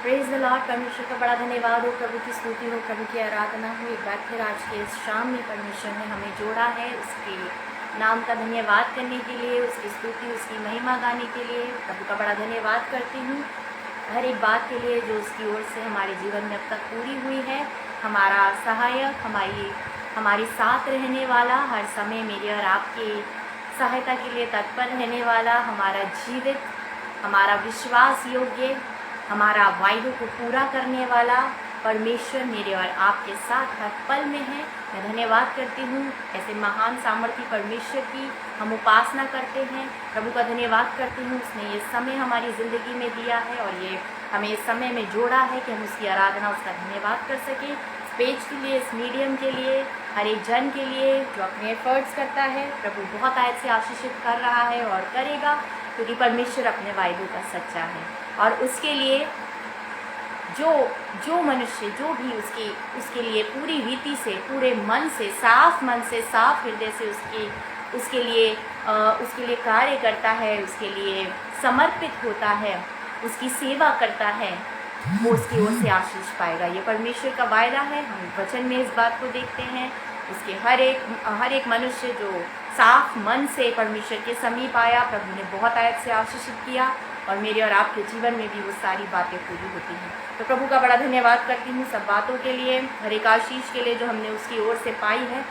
Praise the Lord. परमेश्वर का बड़ा धन्यवाद हो, प्रभु की स्तुति हो, प्रभु की आराधना हो। एक बार फिर आज के इस शाम में परमेश्वर ने हमें जोड़ा है उसके नाम का धन्यवाद करने के लिए, उसकी स्तुति, उसकी महिमा गाने के लिए। प्रभु का बड़ा धन्यवाद करती हूँ हर एक बात के लिए जो उसकी ओर से हमारे जीवन में अब तक पूरी हुई है। हमारा सहायक, हमारे साथ रहने वाला, हर समय मेरे और आपके सहायता के लिए तत्पर रहने वाला, हमारा जीवित, हमारा विश्वास योग्य, हमारा वायदों को पूरा करने वाला परमेश्वर मेरे और आपके साथ हर पल में है। मैं धन्यवाद करती हूँ ऐसे महान सामर्थी परमेश्वर की हम उपासना करते हैं। प्रभु का धन्यवाद करती हूँ, उसने ये समय हमारी ज़िंदगी में दिया है और ये हमें इस समय में जोड़ा है कि हम उसकी आराधना, उसका धन्यवाद कर सकें। इस पेज के लिए, इस मीडियम के लिए, हर एक जन के लिए जो अपने एफर्ट्स करता है, प्रभु बहुत आयत से आशीषित कर रहा है और करेगा, क्योंकि परमेश्वर अपने वायदों का सच्चा है। और उसके लिए जो मनुष्य जो भी उसके लिए पूरी रीति से, पूरे मन से, साफ हृदय से उसके लिए कार्य करता है, उसके लिए समर्पित होता है, उसकी सेवा करता है, वो उसकी ओर से आशीष पाएगा। ये परमेश्वर का वायदा है। हम वचन में इस बात को देखते हैं। उसके हर एक मनुष्य जो साफ मन से परमेश्वर के समीप आया, प्रभु ने बहुत आयत से आशीषित किया और मेरे और आपके जीवन में भी वो सारी बातें पूरी होती हैं। तो प्रभु का बड़ा धन्यवाद करती हूँ सब बातों के लिए, हर एक आशीष के लिए जो हमने उसकी ओर से पाई है।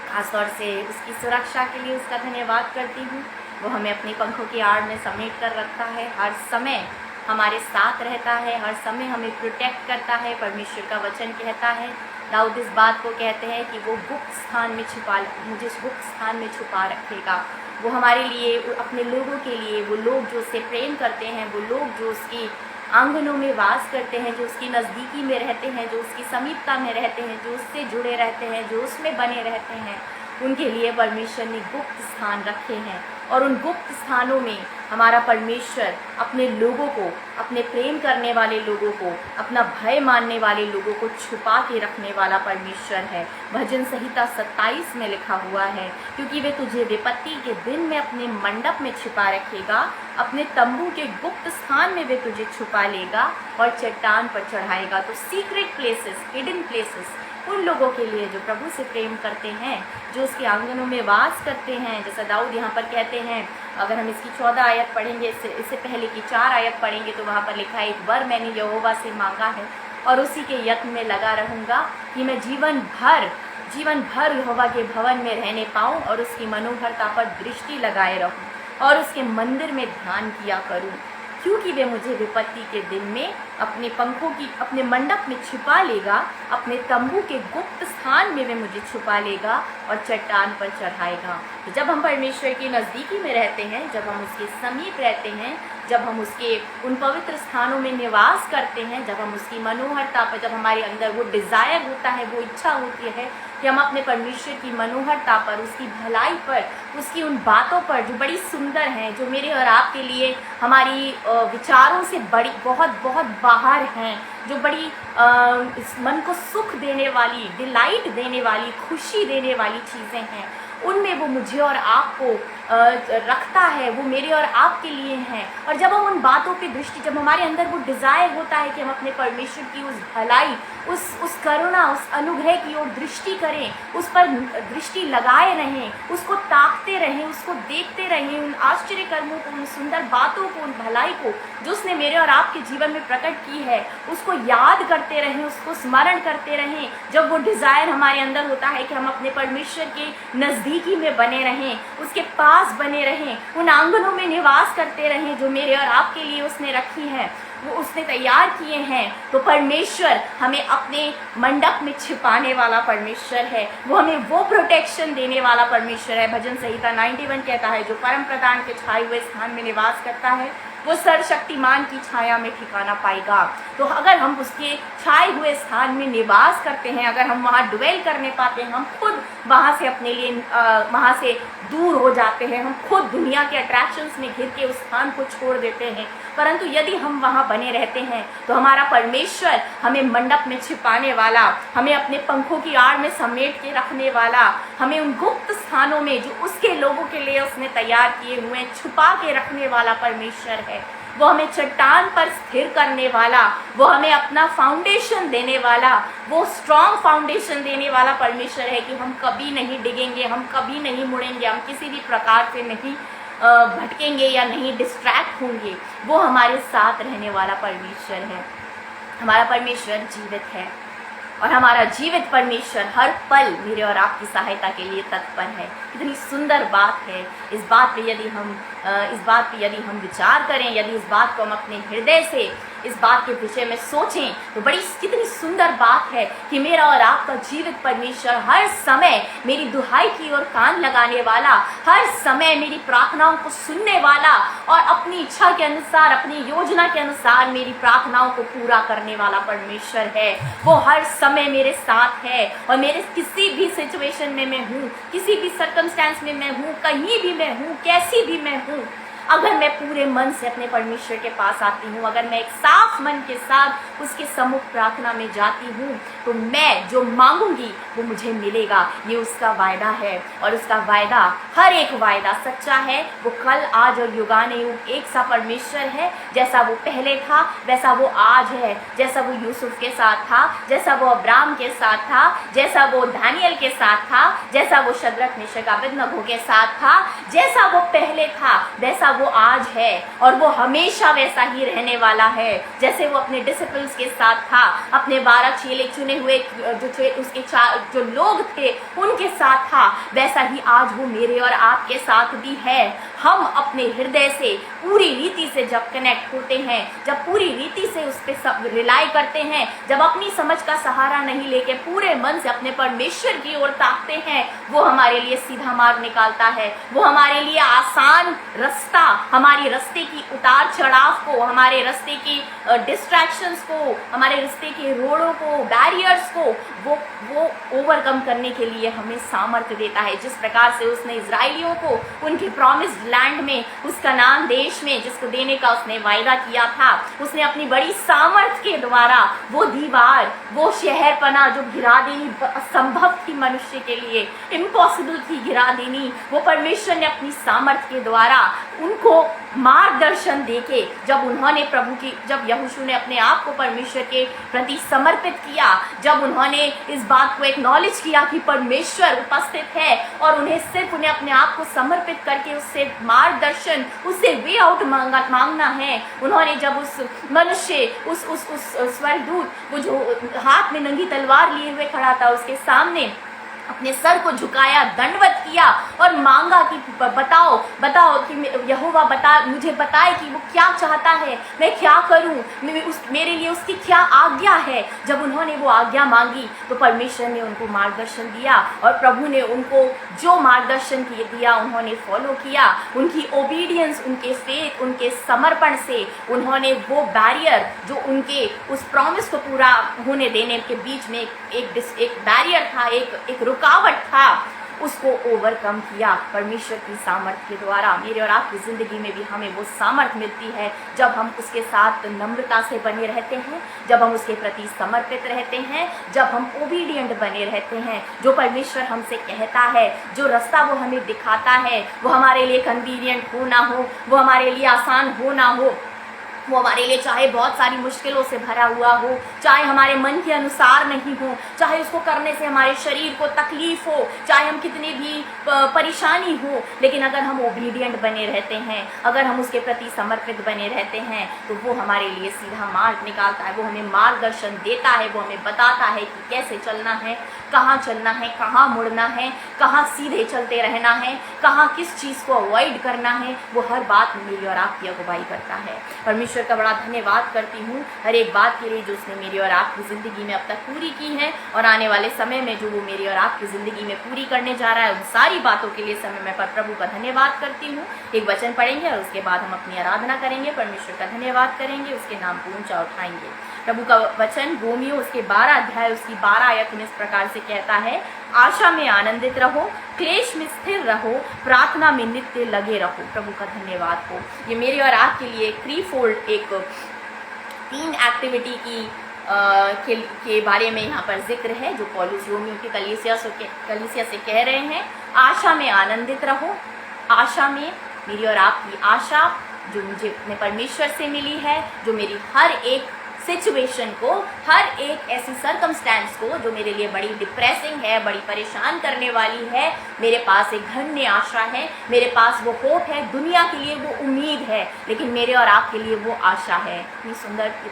खासतौर से उसकी सुरक्षा के लिए उसका धन्यवाद करती हूँ। वो हमें अपनी पंखों की आड़ में समेट कर रखता है, हर समय हमारे साथ रहता है, हर समय हमें प्रोटेक्ट करता है। परमेश्वर का वचन कहता है, दाऊद इस बात को कहते हैं कि वो मुझे गुप्त स्थान में छुपा रखेगा। वो हमारे लिए, अपने लोगों के लिए, वो लोग जो उससे प्रेम करते हैं, वो लोग जो उसकी आंगनों में वास करते हैं, जो उसकी नज़दीकी में रहते हैं, जो उसकी समीपता में रहते हैं, जो उससे जुड़े रहते हैं, जो उसमें बने रहते हैं, उनके लिए परमेश्वर ने गुप्त स्थान रखे हैं। और उन गुप्त स्थानों में हमारा परमेश्वर अपने लोगों को, अपने प्रेम करने वाले लोगों को, अपना भय मानने वाले लोगों को छुपा के रखने वाला परमेश्वर है। भजन संहिता 27 में लिखा हुआ है, क्योंकि वे तुझे विपत्ति के दिन में अपने मंडप में छिपा रखेगा, अपने तंबू के गुप्त स्थान में वे तुझे छुपा लेगा और चट्टान पर चढ़ाएगा। तो सीक्रेट प्लेसेस, हिडन प्लेसेस उन लोगों के लिए जो प्रभु से प्रेम करते हैं, जो उसके आंगनों में वास करते हैं। जैसा दाऊद यहाँ पर कहते हैं, अगर हम इसकी 14 आयत पढ़ेंगे, इससे पहले की 4 आयत पढ़ेंगे तो वहाँ पर लिखा है, एक वर मैंने यहोवा से मांगा है और उसी के यत्न में लगा रहूँगा कि मैं जीवन भर यहोवा के भवन में रहने पाऊँ और उसकी मनोहरता पर दृष्टि लगाए रहूँ और उसके मंदिर में ध्यान किया करूँ। क्योंकि वे मुझे विपत्ति के दिन में अपने मंडप में छिपा लेगा, अपने तंबू के गुप्त स्थान में वे मुझे छुपा लेगा और चट्टान पर चढ़ाएगा। तो जब हम परमेश्वर की नज़दीकी में रहते हैं, जब हम उसके समीप रहते हैं, जब हम उसके उन पवित्र स्थानों में निवास करते हैं, जब हम उसकी मनोहरता पर, जब हमारे अंदर वो डिज़ायर होता है, वो इच्छा होती है कि हम अपने परमेश्वर की मनोहरता पर, उसकी भलाई पर, उसकी उन बातों पर जो बड़ी सुंदर हैं, जो मेरे और आपके लिए हमारी विचारों से बड़ी बहुत बाहर हैं, जो बड़ी इस मन को सुख देने वाली, डिलाइट देने वाली, खुशी देने वाली चीज़ें हैं, उनमें वो मुझे और आपको रखता है, वो मेरे और आपके लिए हैं। और जब हम उन बातों पे दृष्टि, जब हमारे अंदर वो डिज़ायर होता है कि हम अपने परमेश्वर की उस भलाई, उस करुणा, उस अनुग्रह की ओर दृष्टि करें, उस पर दृष्टि लगाए रहें, उसको ताकते रहें, उसको देखते रहें, उन आश्चर्य कर्मों को, उन सुंदर बातों को, उन भलाई को जो उसने मेरे और आपके जीवन में प्रकट की है, उसको याद करते रहें, उसको स्मरण करते रहें। जब वो डिज़ायर हमारे अंदर होता है कि हम अपने परमेश्वर के नज़दीकी में बने रहें, उसके पास बने रहें, उन आंगनों में निवास करते रहें जो मेरे और आपके लिए उसने रखी है, वो उसने तैयार किए हैं, तो परमेश्वर हमें अपने मंडप में छिपाने वाला परमेश्वर है। वो हमें वो प्रोटेक्शन देने वाला परमेश्वर है। भजन संहिता 91 कहता है, जो परम प्रधान के छाए हुए स्थान में निवास करता है, वो सर्वशक्तिमान की छाया में ठिकाना पाएगा। तो अगर हम उसके छाए हुए स्थान में निवास करते हैं, अगर हम वहाँ ड्वेल करने पाते हैं, हम खुद वहाँ से अपने लिए वहाँ से दूर हो जाते हैं, हम खुद दुनिया के अट्रैक्शंस में घिर के उस स्थान को छोड़ देते हैं। परंतु यदि हम वहाँ बने रहते हैं तो हमारा परमेश्वर हमें मंडप में छिपाने वाला, हमें अपने पंखों की आड़ में समेट के रखने वाला, हमें उन गुप्त स्थानों में जो उसके लोगों के लिए उसने तैयार किए हुए छुपा के रखने वाला परमेश्वर है। वो हमें चट्टान पर स्थिर करने वाला, वो हमें अपना फाउंडेशन देने वाला, वो स्ट्रॉन्ग फाउंडेशन देने वाला परमेश्वर है कि हम कभी नहीं डिगेंगे, हम कभी नहीं मुड़ेंगे, हम किसी भी प्रकार से नहीं भटकेंगे या नहीं डिस्ट्रैक्ट होंगे। वो हमारे साथ रहने वाला परमेश्वर है। हमारा परमेश्वर जीवित है और हमारा जीवित परमेश्वर हर पल मेरे और आपकी सहायता के लिए तत्पर है। कितनी सुंदर बात है। इस बात पे यदि हम विचार करें, यदि इस बात को हम अपने हृदय से इस बात के विषय में सोचें तो कितनी सुंदर बात है कि मेरा और आपका जीवित परमेश्वर हर समय मेरी दुहाई की ओर कान लगाने वाला, हर समय मेरी प्रार्थनाओं को सुनने वाला और अपनी इच्छा के अनुसार, अपनी योजना के अनुसार मेरी प्रार्थनाओं को पूरा करने वाला परमेश्वर है। वो हर समय मेरे साथ है और मेरे किसी भी सिचुएशन में मैं हूँ, किसी भी सर्कमस्टेंस में मैं हूँ, कहीं भी मैं हूँ, कैसी भी मैं हूँ, अगर मैं पूरे मन से अपने परमेश्वर के पास आती हूँ, अगर मैं एक साफ मन के साथ उसके सम्मुख प्रार्थना में जाती हूँ तो मैं जो मांगूंगी वो मुझे मिलेगा। ये उसका वायदा है और उसका वायदा, हर एक वायदा सच्चा है। वो कल, आज और युगानुयुग एक सा परमेश्वर है। जैसा वो पहले था वैसा वो आज है। जैसा वो यूसुफ के साथ था, जैसा वो अब्राम के साथ था, जैसा वो दानियल के साथ था, जैसा वो शद्रक मेशक अबेदनगो के साथ था, जैसा वो पहले था वैसा वो आज है और वो हमेशा वैसा ही रहने वाला है। जैसे वो अपने डिसिपल्स के साथ था, अपने 12 चेले चुने हुए जो लोग थे उनके साथ था, वैसा ही आज वो मेरे और आपके साथ भी है। हम अपने हृदय से पूरी रीति से जब कनेक्ट होते हैं, जब पूरी रीति से उस पर रिलाई करते हैं, जब अपनी समझ का सहारा नहीं लेके पूरे मन से अपने परमेश्वर की ओर ताकते हैं, वो हमारे लिए सीधा मार्ग निकालता है। वो हमारे लिए आसान रास्ता, हमारी रास्ते की उतार चढ़ाव को, हमारे रास्ते की डिस्ट्रैक्शंस को, हमारे रास्ते के रोड़ों को, बैरियर्स को वो ओवरकम करने के लिए हमें सामर्थ्य देता है। जिस प्रकार से उसने इजराइलियों को उनके प्रॉमिस्ड लैंड में, उस कनान देश में जिसको देने का उसने वायदा किया था, उसने अपनी बड़ी सामर्थ्य के द्वारा वो दीवार, वो शहरपना जो गिरा देनी असंभव थी मनुष्य के लिए, इम्पॉसिबल थी गिरा देनी, वो परमेश्वर ने अपनी सामर्थ्य के द्वारा उनको मार्गदर्शन देके, जब यहोशू ने अपने आप को परमेश्वर के प्रति समर्पित किया, जब उन्होंने इस बात को एक्नॉलेज किया कि परमेश्वर उपस्थित है और उन्हें अपने आप को समर्पित करके उससे मार्गदर्शन, उससे वे आउट मांगना है। उन्होंने जब उस मनुष्य, उस स्वर्गदूत, वो जो हाथ में नंगी तलवार लिए हुए खड़ा था, उसके सामने अपने सर को झुकाया, दंडवत किया और मांगा कि बताओ कि यहोवा मुझे बताए कि वो क्या चाहता है, मैं क्या करूं, मेरे लिए उसकी क्या आज्ञा है। जब उन्होंने वो आज्ञा मांगी तो परमेश्वर ने उनको मार्गदर्शन दिया और प्रभु ने उनको जो मार्गदर्शन दिया उन्होंने फॉलो किया। उनकी ओबीडियंस, उनके फेथ, उनके समर्पण से उन्होंने वो बैरियर जो उनके उस प्रॉमिस को पूरा होने देने के बीच में एक बैरियर था, एक रुकावट था, उसको ओवरकम किया परमेश्वर की सामर्थ्य के द्वारा। मेरे और आपकी ज़िंदगी में भी हमें वो सामर्थ्य मिलती है जब हम उसके साथ नम्रता से बने रहते हैं, जब हम उसके प्रति समर्पित रहते हैं, जब हम ओबीडियंट बने रहते हैं। जो परमेश्वर हमसे कहता है, जो रास्ता वो हमें दिखाता है, वो हमारे लिए कन्वीनियंट हो ना हो, वो हमारे लिए आसान हो ना हो, वो हमारे लिए चाहे बहुत सारी मुश्किलों से भरा हुआ हो, चाहे हमारे मन के अनुसार नहीं हो, चाहे उसको करने से हमारे शरीर को तकलीफ हो, चाहे हम कितनी भी परेशानी हो, लेकिन अगर हम ओबीडियंट बने रहते हैं, अगर हम उसके प्रति समर्पित बने रहते हैं तो वो हमारे लिए सीधा मार्ग निकालता है। वो हमें मार्गदर्शन देता है, वो हमें बताता है कि कैसे चलना है, कहाँ चलना है, कहाँ मुड़ना है, कहाँ सीधे चलते रहना है, कहाँ किस चीज़ को अवॉइड करना है। वो हर बात मेरी और आपकी अगुवाई करता है। परमेश्वर का बड़ा धन्यवाद करती हूँ हर एक बात के लिए जो उसने मेरी और आपकी ज़िंदगी में अब तक पूरी की है और आने वाले समय में जो वो मेरी और आपकी ज़िंदगी में पूरी करने जा रहा है। उन सारी बातों के लिए समय मैं प्रभु का धन्यवाद करती हूँ। एक वचन पढ़ेंगे और उसके बाद हम अपनी आराधना करेंगे, परमेश्वर का धन्यवाद करेंगे, उसके नाम को ऊंचा उठाएंगे। प्रभु का वचन रोमियो उसके 12 अध्याय उसकी 12 आयत में इस प्रकार से कहता है, आशा में आनंदित रहो, क्लेश में स्थिर रहो, प्रार्थना में नित्य लगे रहो। प्रभु का धन्यवाद हो। ये मेरे और आपके लिए थ्रीफोल्ड एक 3 एक्टिविटी के बारे में यहाँ पर जिक्र है जो पौलुस रोमियो की कलीसिया से कह रहे हैं। आशा में आनंदित रहो। आशा में, मेरी और आपकी आशा जो मुझे अपने परमेश्वर से मिली है, जो मेरी हर एक सिचुएशन को, हर एक ऐसी सर्कमस्टेंस को जो मेरे लिए बड़ी डिप्रेसिंग है, बड़ी परेशान करने वाली है, मेरे पास एक धन्य आशा है, मेरे पास वो होप है। दुनिया के लिए वो उम्मीद है, लेकिन मेरे और आपके लिए वो आशा है। ये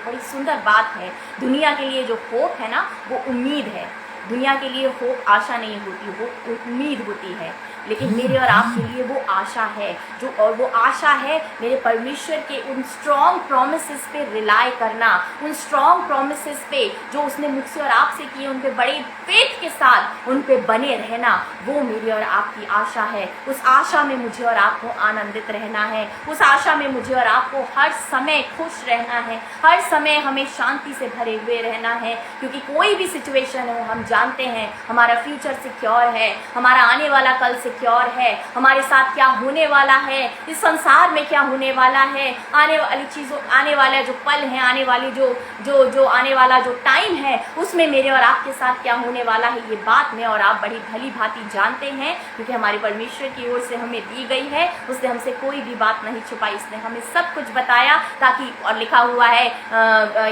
बड़ी सुंदर बात है। दुनिया के लिए जो होप है ना, वो उम्मीद है। दुनिया के लिए होप आशा नहीं होती, वो उम्मीद होती है। लेकिन मेरे और आपके लिए वो आशा है, और वो आशा है मेरे परमेश्वर के उन स्ट्रॉन्ग प्रोमिसेस पे रिलाई करना, उन स्ट्रॉन्ग प्रोमिसेस पे जो उसने मुझसे और आपसे किए, उन पे बड़े फेथ के साथ उन पे बने रहना, वो मेरी और आपकी आशा है। उस आशा में मुझे और आपको आनंदित रहना है। उस आशा में मुझे और आपको हर समय खुश रहना है, हर समय हमें शांति से भरे हुए रहना है। क्योंकि कोई भी सिचुएशन हो, हम जानते हैं हमारा फ्यूचर सिक्योर है, हमारा आने वाला कल सिक्योर है, हमारे साथ क्या होने वाला है, इस संसार में क्या होने वाला है, आने वाली चीज़ों, आने वाला जो पल है, आने वाली जो आने वाला जो टाइम है, उसमें मेरे और आपके साथ क्या होने वाला है, ये बात मैं और आप बड़ी भली भांति जानते हैं। क्योंकि हमारे परमेश्वर की ओर से हमें दी गई है, उसने हमसे कोई भी बात नहीं छुपाई, उसने हमें सब कुछ बताया। ताकि, और लिखा हुआ है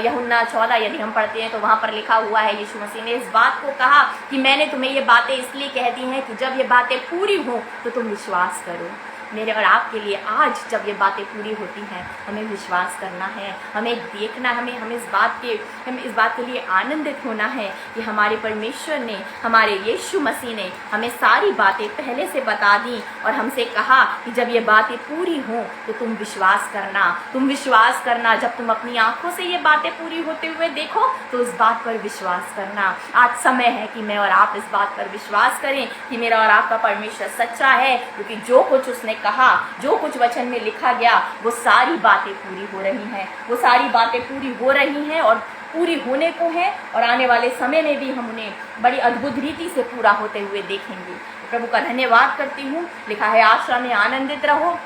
यूहन्ना 14 यदि हम पढ़ते हैं तो वहाँ पर लिखा हुआ है, यीशु मसीह ने इस बात को कहा कि मैंने तुम्हें ये बातें इसलिए कह दी हैं कि जब ये बातें पूरी हो तो तुम विश्वास करो। मेरे और आपके लिए आज जब ये बातें पूरी होती हैं, हमें विश्वास करना है, हमें देखना, हमें इस बात के लिए आनंदित होना है कि हमारे परमेश्वर ने, हमारे यीशु मसीह ने हमें सारी बातें पहले से बता दी और हमसे कहा कि जब ये बातें पूरी हों तो तुम विश्वास करना, तुम विश्वास करना। जब तुम अपनी आंखों से ये बातें पूरी होते हुए देखो तो उस बात पर विश्वास करना। आज समय है कि मैं और आप इस बात पर विश्वास करें कि मेरा और आपका परमेश्वर सच्चा है, क्योंकि जो कुछ उसने कहा, जो कुछ वचन में लिखा गया, वो सारी बातें पूरी हो रही हैं, वो सारी बातें पूरी हो रही हैं और पूरी होने को है, और आने वाले समय में भी हम उन्हें बड़ी अद्भुत रीति से पूरा होते हुए देखेंगे। प्रभु का धन्यवाद करती हूँ। लिखा है, आशा में आनंदित रहो,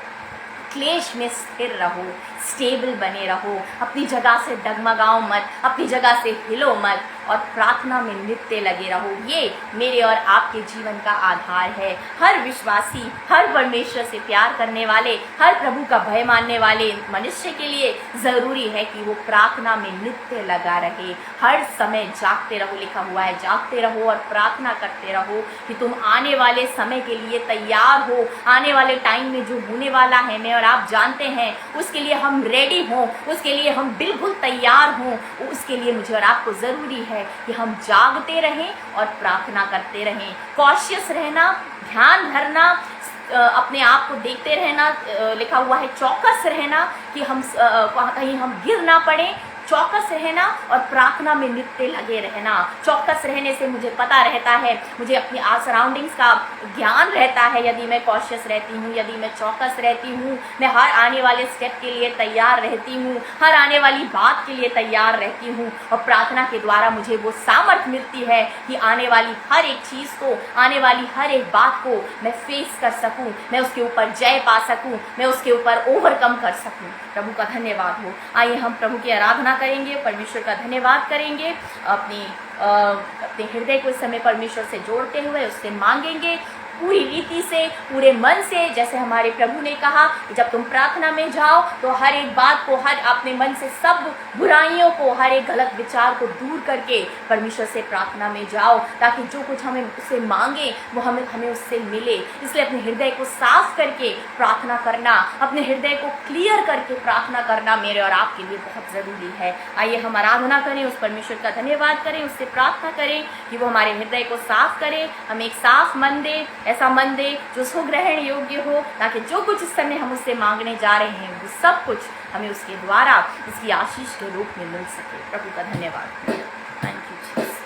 क्लेश में स्थिर रहो, स्टेबल बने रहो, अपनी जगह से डगमगाओ मत, अपनी जगह से हिलो मत, और प्रार्थना में नित्य लगे रहो। ये मेरे और आपके जीवन का आधार है। हर विश्वासी, हर परमेश्वर से प्यार करने वाले, हर प्रभु का भय मानने वाले मनुष्य के लिए ज़रूरी है कि वो प्रार्थना में नित्य लगा रहे। हर समय जागते रहो, लिखा हुआ है, जागते रहो और प्रार्थना करते रहो कि तुम आने वाले समय के लिए तैयार हो। आने वाले टाइम में जो होने वाला है, मैं और आप जानते हैं, उसके लिए हम रेडी हों, उसके लिए हम बिल्कुल तैयार हों। उसके लिए मुझे और आपको ज़रूरी है कि हम जागते रहें और प्रार्थना करते रहें। कॉशियस रहना, ध्यान धरना, अपने आप को देखते रहना, लिखा हुआ है चौकस रहना कि हम कहीं हम गिर ना पड़े। चौकस रहना और प्रार्थना में नित्य लगे रहना। चौकस रहने से मुझे पता रहता है, मुझे अपनी सराउंडिंग्स का ज्ञान रहता है। यदि मैं कॉशियस रहती हूँ, यदि मैं चौकस रहती हूँ, मैं हर आने वाले स्टेप के लिए तैयार रहती हूँ, हर आने वाली बात के लिए तैयार रहती हूँ। और प्रार्थना के द्वारा मुझे वो सामर्थ्य मिलती है कि आने वाली हर एक चीज़ को, आने वाली हर एक बात को मैं फेस कर सकूँ, मैं उसके ऊपर जय पा सकूँ, मैं उसके ऊपर ओवरकम कर सकूँ। प्रभु का धन्यवाद हो। आइए हम प्रभु की आराधना करेंगे, परमेश्वर का धन्यवाद करेंगे, अपने हृदय को इस समय परमेश्वर से जोड़ते हुए उससे मांगेंगे पूरी रीति से, पूरे मन से। जैसे हमारे प्रभु ने कहा कि जब तुम प्रार्थना में जाओ तो हर एक बात को, हर अपने मन से सब बुराइयों को, हर एक गलत विचार को दूर करके परमेश्वर से प्रार्थना में जाओ, ताकि जो कुछ हमें उससे मांगे वो हमें उससे मिले। इसलिए अपने हृदय को साफ करके प्रार्थना करना, अपने हृदय को क्लियर करके प्रार्थना करना मेरे और आपके लिए बहुत ज़रूरी है। आइए हम आराधना करें, उस परमेश्वर का धन्यवाद करें, उससे प्रार्थना करें कि वो हमारे हृदय को साफ करे, हमें एक साफ मन दे, ऐसा मन दे जो सुग्रहण योग्य हो, ताकि जो कुछ इस समय हम उससे मांगने जा रहे हैं वो सब कुछ हमें उसके द्वारा उसकी आशीष के रूप में मिल सके। प्रभु का धन्यवाद। Thank you Jesus.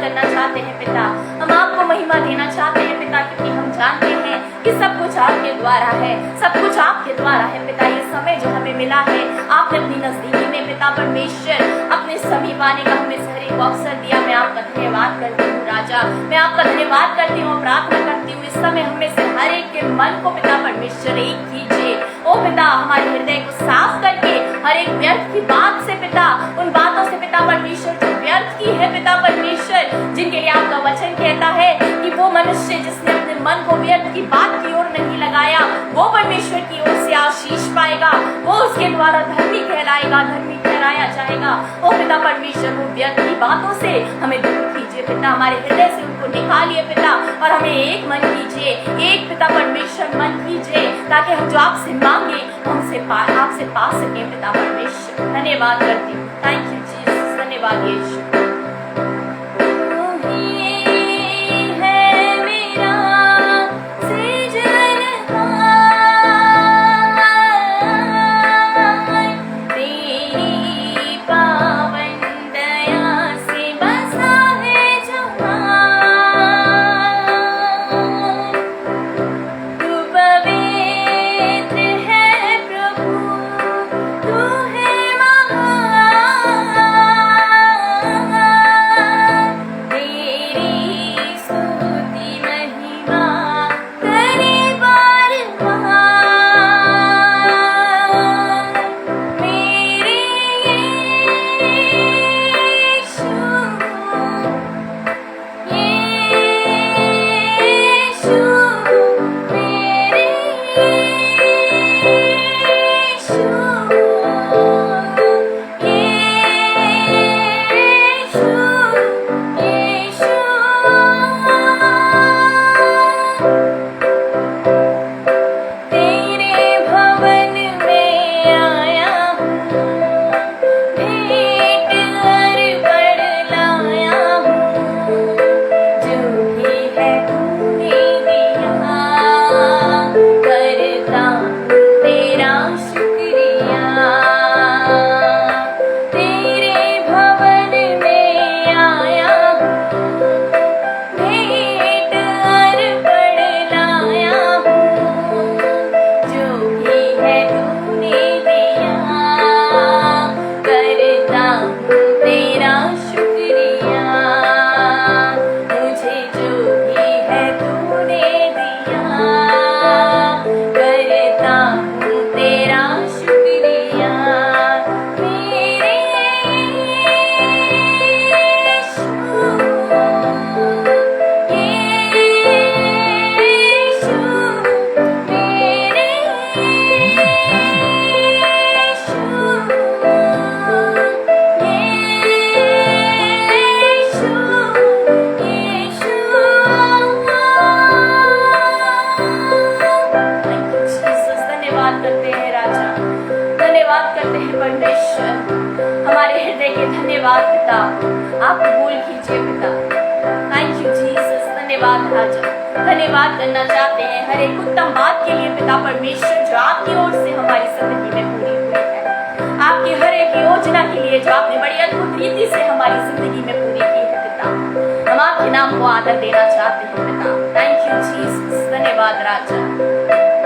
धन्यवाद करना चाहते हैं पिता, हम आपको महिमा देना चाहते हैं पिता, क्योंकि हम जानते हैं कि सब कुछ आपके द्वारा है, सब कुछ आपके द्वारा है पिता। ये समय जो हमें मिला है आपने अपनी नजदीकी में पिता परमेश्वर अपने समीप आने का हमें हर एक अवसर दिया। मैं आपका धन्यवाद करती हूँ राजा, मैं आपका धन्यवाद करती हूँ, प्रार्थना करती हूँ इस समय हमें से हर एक के मन को पिता परमेश्वर एक कीजिए। ओ पिता, हमारे हृदय को साफ करके हर एक व्यर्थ की बात से पिता, उन बातों से पिता परमेश्वर जो व्यर्थ की है पिता परमेश्वर, जिनके लिए आपका वचन कहता है कि वो मनुष्य जिसने अपने मन को व्यर्थ की बात की ओर नहीं लगाया वो परमेश्वर की ओर से आशीष पाएगा, वो उसके द्वारा धर्मी कहलाएगा, धर्मी ठहराया जाएगा। ओ पिता परमेश्वर, वो व्यर्थ की बातों से हमें दूर कीजिए पिता, हमारे हृदय से उनको निकालिए पिता, और हमें एक मन कीजिए, एक पिता परमेश्वर मन कीजिए, ताकि हम जो आपसे मांगे हमसे आपसे पा सके पिता परमेश्वर। धन्यवाद करती हूँ, थैंक यू जीसस, धन्यवाद यीशु। धन्यवाद पिता, आप कबूल कीजिए पिता। थैंक यू जीसस, धन्यवाद राजा। धन्यवाद करना चाहते हैं हर एक उत्तम बात के लिए पिता परमेश्वर, जो आपकी ओर से हमारी जिंदगी में पूरी हुई है, आपकी हर एक योजना के लिए जो आपने बड़ी अद्भुत रीति से हमारी जिंदगी में पूरी की है पिता। हम आपके नाम को आदर देना चाहते हैं पिता। थैंक यू जीसस, धन्यवाद राजा।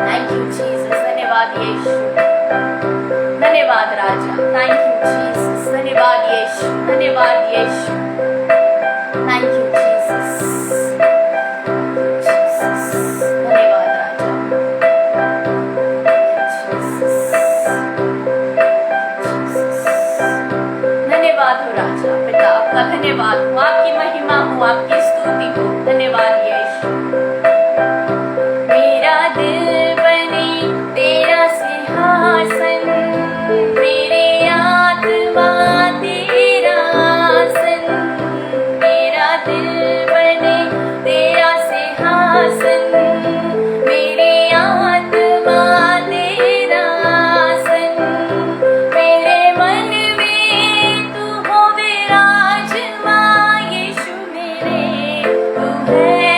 थैंक यू जीसस, धन्यवाद यीशु, धन्यवाद राजा। थैंक यू जीसस, धन्यवाद यीशु, धन्यवाद यीशु। थैंक यू जीसस, धन्यवाद राजा। धन्यवाद हो राजा पिता, आपका धन्यवाद हो, आपकी महिमा हो, आपकी स्तुति हो। धन्यवाद यीशु। मेरा दिल बने तेरा सिंहासन, मेरी आत्मा तेरा आसन। मेरा दिल बने तेरा सिंहासन, मेरी आत्मा तेरा आसन। मेरे मन में तू हो विराजमान यीशु मेरे, तू है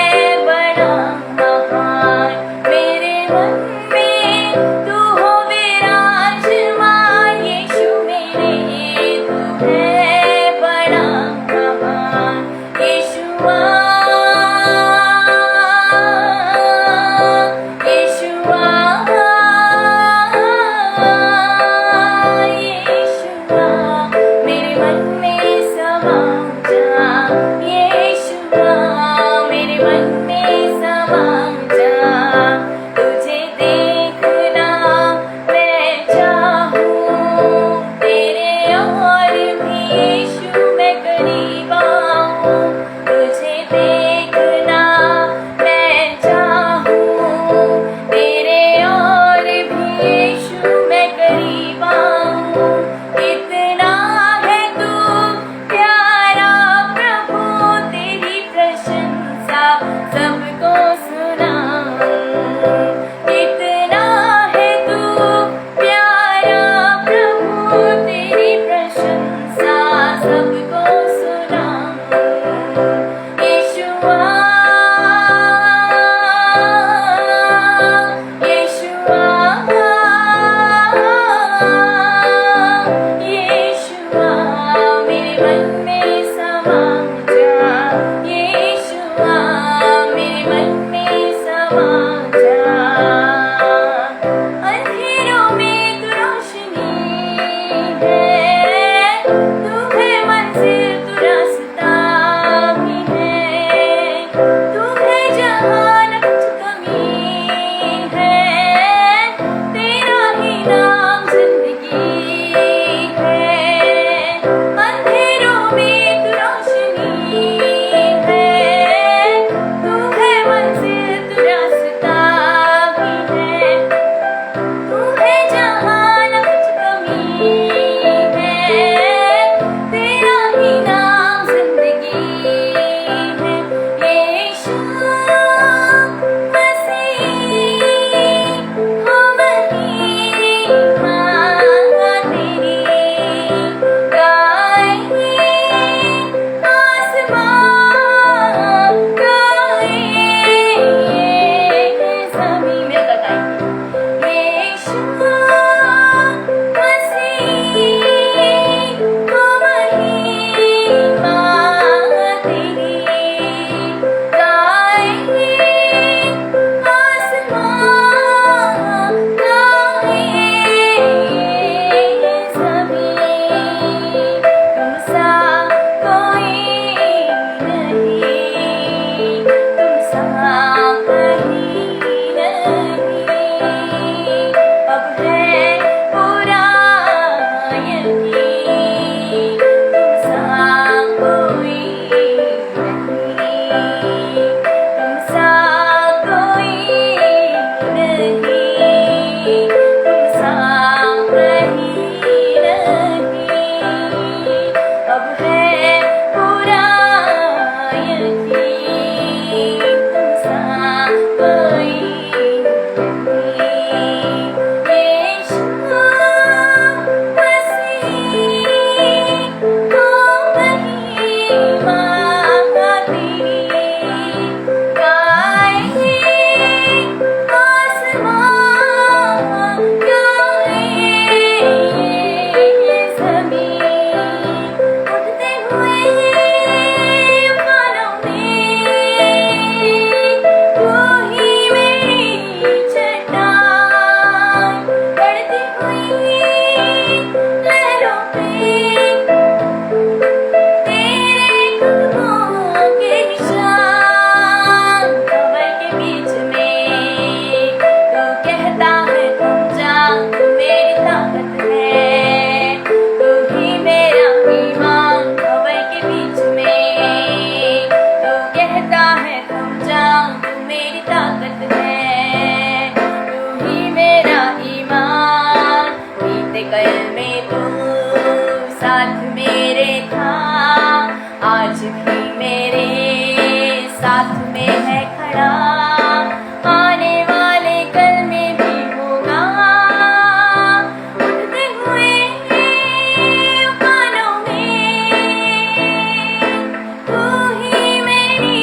मन में समा जा, तुझे देखना मैं चाहूँ, तेरे और भी यीशु मैं करीब आऊँ, तुझे देखना मैं चाहूँ, तेरे और भी यीशु मैं करीब आऊँ। कितना है तू प्यारा प्रभु, तेरी प्रशंसा सबको सुनाऊं। कितना है तू प्यारा प्रभु, तेरी प्रशंसा सबको सुनाऊं। यीशुआ, यीशुआ, यीशुआ, मेरे मन में समा जा, यीशुआ, मेरे मन में समा जा। अंधेरों में तू रोशनी है, तू है मंजिल, तू रास्ता भी है, तू है जहाँ न कुछ कमी है, तेरा ही नाम जिंदगी है। अंधेरों में तू रोशनी है, तू है मंजिल, तू रास्ता भी है, तू है जहाँ न कुछ कमी है, तेरा ही नाम जिंदगी है। यीशु मसीह हो महिमा तेरी, गाए आसमां, गाए ज़मीं में गाएंगे। यीशु मसीह हो महिमा तेरी, गाए आसमां, गाए ज़मीं। तुम सा कोई नहीं, तुम सा कहीं नहीं, अब है पूरा यकीन, तुम सा कोई नहीं, तुम सा कोई नहीं, तुम सा कहीं नहीं, अब है पूरा यकीन, तुम सा कोई नहीं। यीशु मसीह हो महिमा तेरी, गाए आसमां, गाए ज़मीं। उठते हुए उफानों में तू ही मेरी चट्टान, बढ़ती हुई लहरों पे तेरे कदमों के निशान। खबर के बीच में तू कहता है तुम जाओ, तू मेरी ताकत है, तू ही मेरा ईमान। खबर के बीच में तू कहता है तुम जाओ, तू मेरी ताकत है, तू ही मेरा ईमान। बीते कल में तू साथ मेरे था, आज भी मेरे साथ में है खड़ा, आने वाले कल में भी होगा। उठते हुए उफानों में तू ही मेरी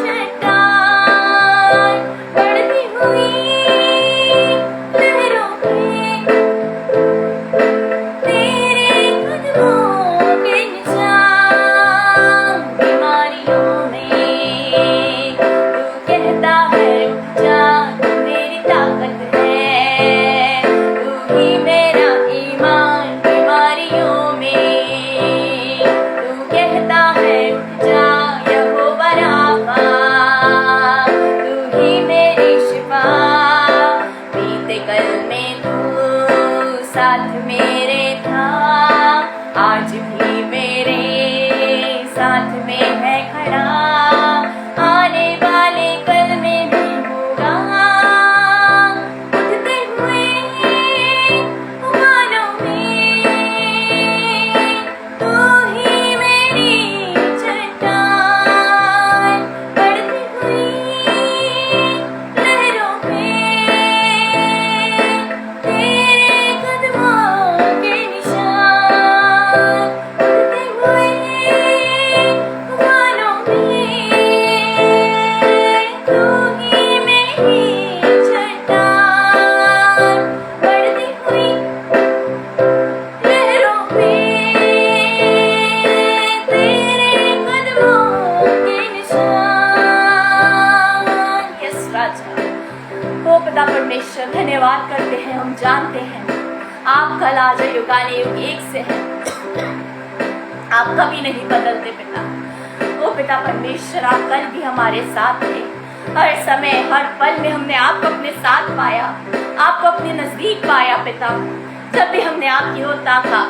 चट्टान, बढ़ती हुई लहरों पे तेरे कदमों के निशान। बीमारियों में तू कहता परमेश्वर धन्यवाद करते हैं। हम जानते हैं आप कल आज युग आने युग एक से हैं, आप कभी नहीं बदलते पिता। ओ पिता परमेश्वर, आप कल भी हमारे साथ थे, हर समय हर पल में हमने आपको अपने साथ पाया, आपको अपने नजदीक पाया पिता। जब भी हमने आपकी ओर ताका,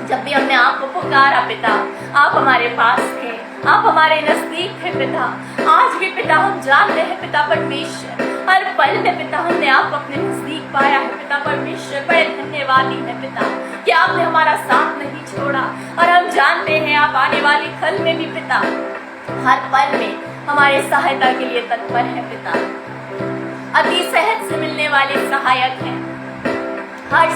जब भी हमने आपको पुकारा पिता, आप हमारे पास थे, आप हमारे नजदीक थे पिता। आज भी पिता हम जानते हैं पिता परमेश्वर, हर पल में पिता हमने आपको अपने नजदीक पाया है पिता परमेश्वर। बड़े धन्यवादी है पिता कि आपने हमारा साथ नहीं छोड़ा, और हम जानते हैं आप आने वाले कल में भी पिता हर पल में हमारे सहायता के लिए तत्पर है पिता। अति सहज से मिलने वाले सहायक हैं हर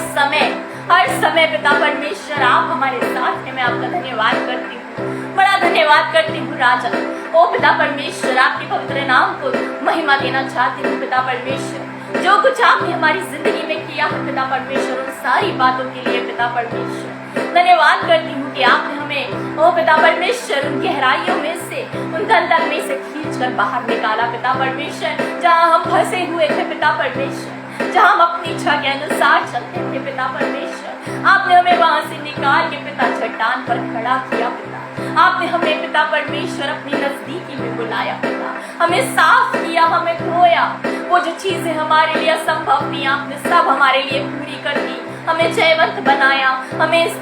समय पिता परमेश्वर, आप हमारे साथ हैं। मैं आपका धन्यवाद करती हूँ, बड़ा धन्यवाद करती हूँ राजा। ओ पिता परमेश्वर, आपके पवित्र नाम को महिमा देना चाहती हूँ पिता परमेश्वर। जो कुछ आपने हमारी जिंदगी में किया है पिता परमेश्वर, उन सारी बातों के लिए पिता परमेश्वर धन्यवाद करती हूँ कि आपने हमें ओ पिता परमेश्वर उन गहराइयों में से, उन दलदल में से खींच कर बाहर निकाला पिता परमेश्वर। जहाँ हम फंसे हुए थे पिता परमेश्वर, जहाँ हम अपनी इच्छा के अनुसार चलते थे पिता परमेश्वर, आपने हमें वहां से निकाल के पिता चट्टान पर खड़ा किया पिता। आपने हमें पिता परमेश्वर अपनी नजदीकी में बुलाया पिता, हमें साफ किया, हमें धोया। वो जो चीजें हमारे लिए असंभव थी आपने सब हमारे लिए पूरी कर दी, हमें जयवंत बनाया, हमें इस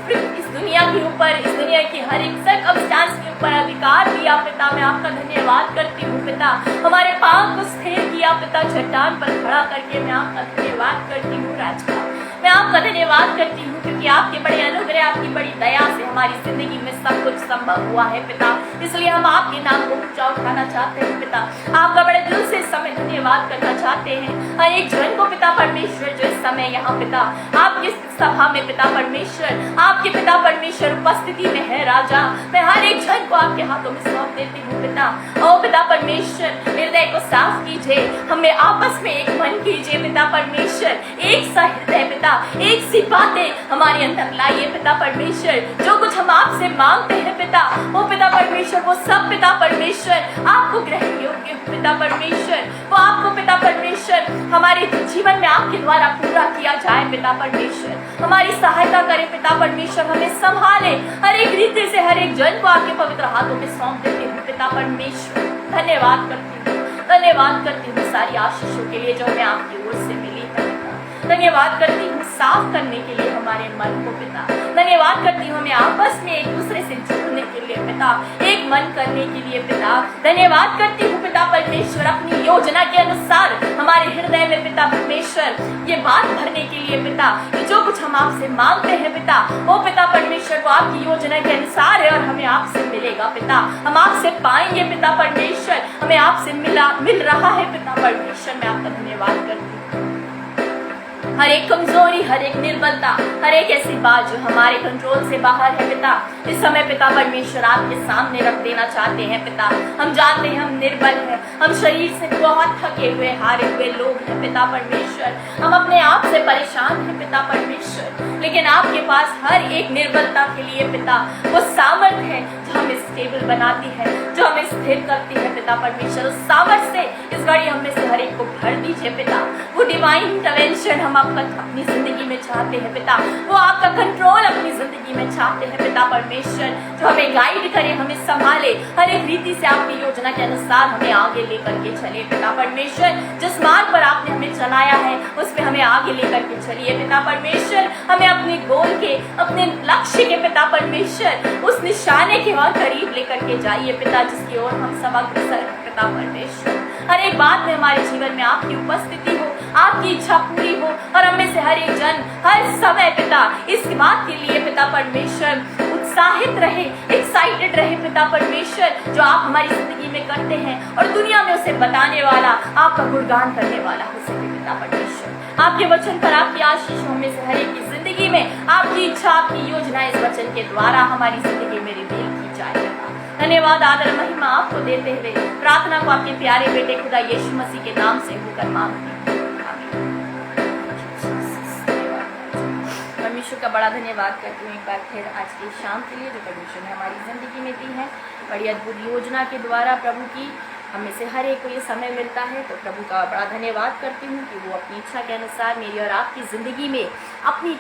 दुनिया के ऊपर, इस दुनिया की हर एक सर्कमस्टेंस के ऊपर अधिकार दिया पिता। मैं आपका धन्यवाद करती हूँ पिता। हमारे पांव को स्थिर किया पिता, चट्टान पर खड़ा करके मैं आपका धन्यवाद करती हूँ राजा। मैं आपका धन्यवाद करती हूँ क्योंकि आपके बड़े अनुग्रह, आपकी बड़ी दया से हमारी जिंदगी में सब कुछ संभव हुआ है पिता। इसलिए हम आपके नाम को ऊंचा उठाना चाहते हैं पिता, आपका बड़े दिल से इस समय धन्यवाद करना चाहते हैं। हर एक जन को पिता परमेश्वर जो इस समय यहाँ पिता आपके सभा में पिता परमेश्वर, आपके पिता परमेश्वर उपस्थिति में है राजा, मैं हर एक जन को आपके हाथों में सौंप देती हूँ पिता। ओ पिता परमेश्वर, हृदय को साफ कीजिए, हमें आपस में एक मन कीजिए पिता परमेश्वर, एक सा हृदय पिता, एक सी बातें हमारे अंदर लाइए पिता परमेश्वर। जो कुछ हम आपसे मांगते हैं पिता, वो पिता परमेश्वर वो सब पिता परमेश्वर आपको ग्रहण योग्य पिता परमेश्वर, वो आपको पिता परमेश्वर हमारे जीवन में आपके द्वारा पूरा किया जाए पिता परमेश्वर। हमारी सहायता करें पिता परमेश्वर, हमें संभाले, हर एक रीति से हर एक जन को आपके पवित्र हाथों में सौंप देते हैं पिता परमेश्वर। धन्यवाद करती हूँ, धन्यवाद करती हूँ सारी आशीषों के लिए जो हमें आपकी ओर से मिली है पिता। धन्यवाद करती हूँ साफ करने के लिए हमारे मन को पिता। धन्यवाद करती हूँ हमें आपस में एक दूसरे से जुड़ने के लिए पिता, एक मन करने के लिए पिता। धन्यवाद करती हूँ पिता परमेश्वर अपनी योजना के अनुसार हमारे हृदय में पिता परमेश्वर ये बात भरने के लिए पिता, कि जो कुछ हम आपसे मांगते हैं पिता, वो पिता परमेश्वर वो आपकी योजना के अनुसार है और हमें आपसे मिलेगा पिता, हम आपसे पाएंगे पिता परमेश्वर, हमें आपसे मिल रहा है पिता परमेश्वर। मैं आपका धन्यवाद करती हूँ। हर एक कमजोरी, हर एक निर्बलता, हर एक ऐसी बात जो हमारे कंट्रोल से बाहर है पिता, इस समय पिता परमेश्वर आपके सामने रख देना चाहते हैं पिता। हम जानते हैं हम निर्बल हैं, हम शरीर से बहुत थके हुए हारे हुए लोग हैं पिता परमेश्वर, हम अपने आप से परेशान हैं पिता परमेश्वर, लेकिन आपके पास हर एक निर्बलता के लिए पिता वो सामर्थ है जो हमें स्टेबल बनाती है, जो हमें स्थिर करती है पिता परमेश्वर। उस सामर्थ से इस घड़ी हम में से हर एक को भर दीजिए पिता। वो डिवाइन इंटरवेंशन हम आपका अपनी जिंदगी में चाहते हैं पिता, वो आपका कंट्रोल अपनी जिंदगी में चाहते हैं पिता परमेश्वर, जो हमें गाइड करे, हमें संभाले, हर एक रीति से आपकी योजना के अनुसार हमें आगे लेकर के चले पिता परमेश्वर। जिस मार्ग पर आपने हमें चलाया है उस पर हमें आगे लेकर के चलिए पिता परमेश्वर। हमें अपने गोल के, अपने लक्ष्य के पिता परमेश्वर, उस निशाने के और करीब लेकर के जाइए पिता, जिसकी ओर हम सब अग्रसर हैं पिता परमेश्वर। हर एक बात में हमारे जीवन में आपकी उपस्थिति हो, आपकी इच्छा पूरी हो, और हमें से हर एक जन हर समय पिता इस बात के लिए पिता परमेश्वर उत्साहित रहे, एक्साइटेड रहे पिता परमेश्वर, जो आप हमारी जिंदगी में करते हैं और दुनिया में उसे बताने वाला, आपका गुणगान करने वाला हो सके पिता परमेश्वर। आपके वचन पर आपकी आशीषों में से हर एक की जिंदगी में आपकी इच्छा, आपकी योजना इस वचन के द्वारा हमारी जिंदगी में रिवील की जाए। धन्यवाद, आदर, महिमा आपको देते हुए प्रार्थना को आपके प्यारे बेटे खुदा यीशु मसीह के नाम से होकर मांगते हैं। परमेश्वर का बड़ा धन्यवाद करती हूँ एक बार फिर आज की शाम के लिए जो परमेश्वर ने हमारी ज़िंदगी में दी है। बड़ी अद्भुत योजना के द्वारा प्रभु की हम में से हर एक को ये समय मिलता है। तो प्रभु का बड़ा धन्यवाद करती हूँ कि वो अपनी इच्छा के अनुसार मेरी और आपकी ज़िंदगी में, अपनी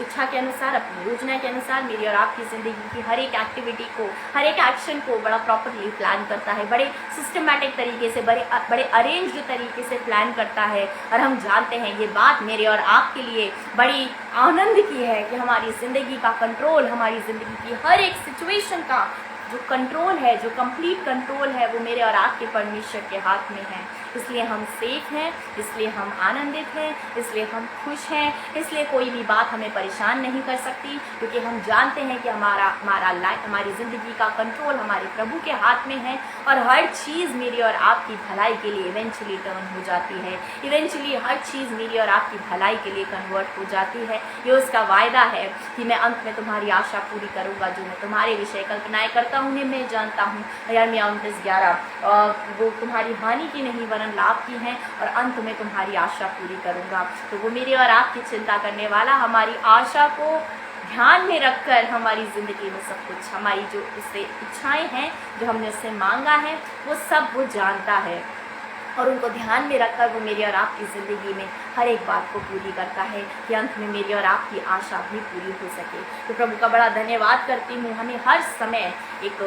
इच्छा के अनुसार, अपनी योजना के अनुसार मेरी और आपकी ज़िंदगी की हर एक एक्टिविटी को, हर एक एक्शन को बड़ा प्रॉपरली प्लान करता है, बड़े सिस्टमैटिक तरीके से, बड़े अरेंज्ड तरीके से प्लान करता है। और हम जानते हैं ये बात मेरे और आपके लिए बड़ी आनंद की है कि हमारी ज़िंदगी का कंट्रोल, हमारी ज़िंदगी की हर एक सिचुएशन का जो कंट्रोल है, जो कंप्लीट कंट्रोल है, वो मेरे और आपके परमेश्वर के हाथ में है। इसलिए हम सेफ हैं, इसलिए हम आनंदित हैं, इसलिए हम खुश हैं, इसलिए कोई भी बात हमें परेशान नहीं कर सकती, क्योंकि हम जानते हैं कि हमारी ज़िंदगी का कंट्रोल हमारे प्रभु के हाथ में है। और हर चीज़ मेरी और आपकी भलाई के लिए इवेंचुअली टर्न हो जाती है, इवेंचुअली हर चीज़ मेरी और आपकी भलाई के लिए कन्वर्ट हो जाती है। ये उसका वायदा है कि मैं अंत में तुम्हारी आशा पूरी करूँगा, जो मैं तुम्हारे विषय कल्पनाएँ करता हूँ उन्हें मैं जानता हूँ। यिर्मयाह 29:11 वो तुम्हारी हानि की नहीं वरन लाभ की हैं, और अंत में तुम्हारी आशा पूरी करूँगा। तो वो मेरी और आपकी चिंता करने वाला हमारी आशा को ध्यान में रखकर हमारी ज़िंदगी में सब कुछ, हमारी जो उससे इच्छाएं हैं, जो हमने उससे मांगा है, वो सब वो जानता है। और उनको ध्यान में रखकर वो मेरी और आपकी ज़िंदगी में हर एक बात को पूरी करता है कि अंत में मेरी और आपकी आशा भी पूरी हो सके। तो प्रभु का बड़ा धन्यवाद करती हूँ। हमें हर समय एक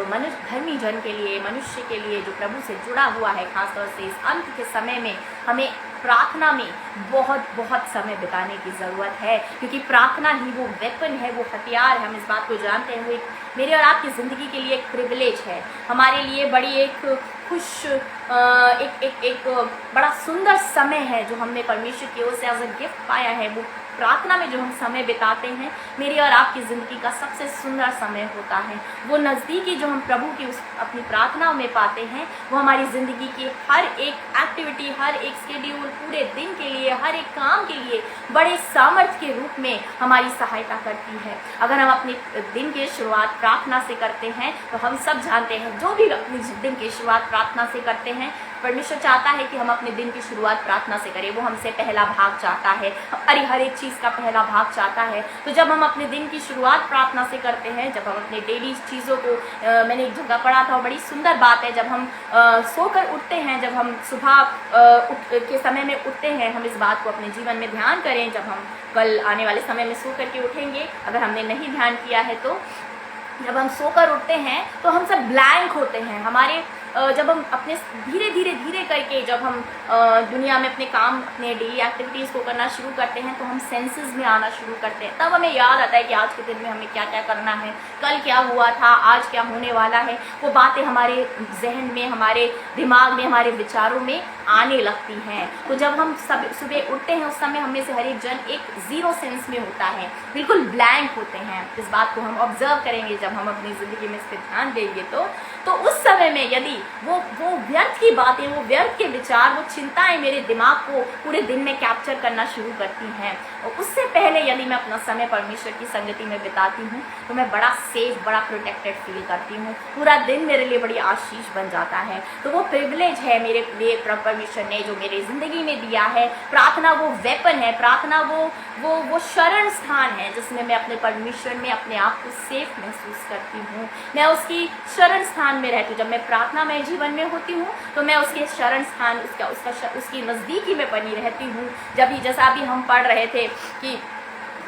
धर्मी जन के लिए, मनुष्य के लिए जो प्रभु से जुड़ा हुआ है, खासतौर से इस अंत के समय में हमें प्रार्थना में बहुत समय बिताने की ज़रूरत है, क्योंकि प्रार्थना ही वो वेपन है, वो हथियार है। हम इस बात को जानते हैं, वो एक मेरे और आपकी ज़िंदगी के लिए एक प्रिविलेज है, हमारे लिए बड़ी एक खुश एक बड़ा सुंदर समय है जो हमने परमेश्वर की ओर से एज अ गिफ्ट पाया है। वो प्रार्थना में जो हम समय बिताते हैं, मेरी और आपकी ज़िंदगी का सबसे सुंदर समय होता है। वो नज़दीकी जो हम प्रभु की उस अपनी प्रार्थनाओं में पाते हैं, वो हमारी ज़िंदगी की हर एक एक्टिविटी, हर एक शेड्यूल, पूरे दिन के लिए, हर एक काम के लिए बड़े सामर्थ्य के रूप में हमारी सहायता करती है। अगर हम अपने दिन की शुरुआत प्रार्थना से करते हैं, तो हम सब जानते हैं, जो भी अपने दिन की शुरुआत प्रार्थना से करते हैं, परमेश्वर चाहता है कि हम अपने दिन की शुरुआत प्रार्थना से करें। वो हमसे पहला भाग चाहता है, हर एक चीज़ का पहला भाग चाहता है। तो जब हम अपने दिन की शुरुआत प्रार्थना से करते हैं, जब हम अपने डेली चीज़ों को, मैंने एक जगह पढ़ा था, बड़ी सुंदर बात है, जब हम सोकर उठते हैं, जब हम सुबह के समय में उठते हैं, हम इस बात को अपने जीवन में ध्यान करें। जब हम कल आने वाले समय में सो करके उठेंगे, अगर हमने नहीं ध्यान किया है, तो जब हम सोकर उठते हैं तो हम सब ब्लैंक होते हैं। हमारे जब हम अपने धीरे करके जब हम दुनिया में अपने काम, अपने डेली एक्टिविटीज़ को करना शुरू करते हैं, तो हम सेंसेस में आना शुरू करते हैं। तब हमें याद आता है कि आज के दिन में हमें क्या क्या करना है, कल क्या हुआ था, आज क्या होने वाला है। वो बातें हमारे जहन में, हमारे दिमाग में, हमारे विचारों में आने लगती हैं। तो जब हम सुबह उठते हैं, उस समय हमें से हर एक जन एक ज़ीरो सेंस में होता है, बिल्कुल ब्लैंक होते हैं। इस बात को हम ऑब्जर्व करेंगे जब हम अपनी ज़िंदगी में इस पर ध्यान देंगे। तो उस समय में यदि वो व्यर्थ की बातें, वो व्यर्थ के विचार, वो चिंताएं मेरे दिमाग को पूरे दिन में कैप्चर करना शुरू करती हैं, और उससे पहले यदि मैं अपना समय परमेश्वर की संगति में बिताती हूँ, तो मैं बड़ा सेफ, बड़ा प्रोटेक्टेड फील करती हूँ। पूरा दिन मेरे लिए बड़ी आशीष बन जाता है। तो वो प्रिविलेज है मेरे लिए परमेश्वर ने जो मेरी ज़िंदगी में दिया है। प्रार्थना वो वेपन है, प्रार्थना वो शरण स्थान है, जिसमें मैं अपने परमेश्वर में अपने आप को सेफ महसूस करती हूँ। मैं उसकी शरण स्थान में रहती हूँ। जब मैं प्रार्थना में जीवन में होती हूँ, तो मैं उसके शरण स्थान, उसकी नज़दीकी में बनी रहती हूँ। जब ही, जैसा अभी हम पढ़ रहे थे कि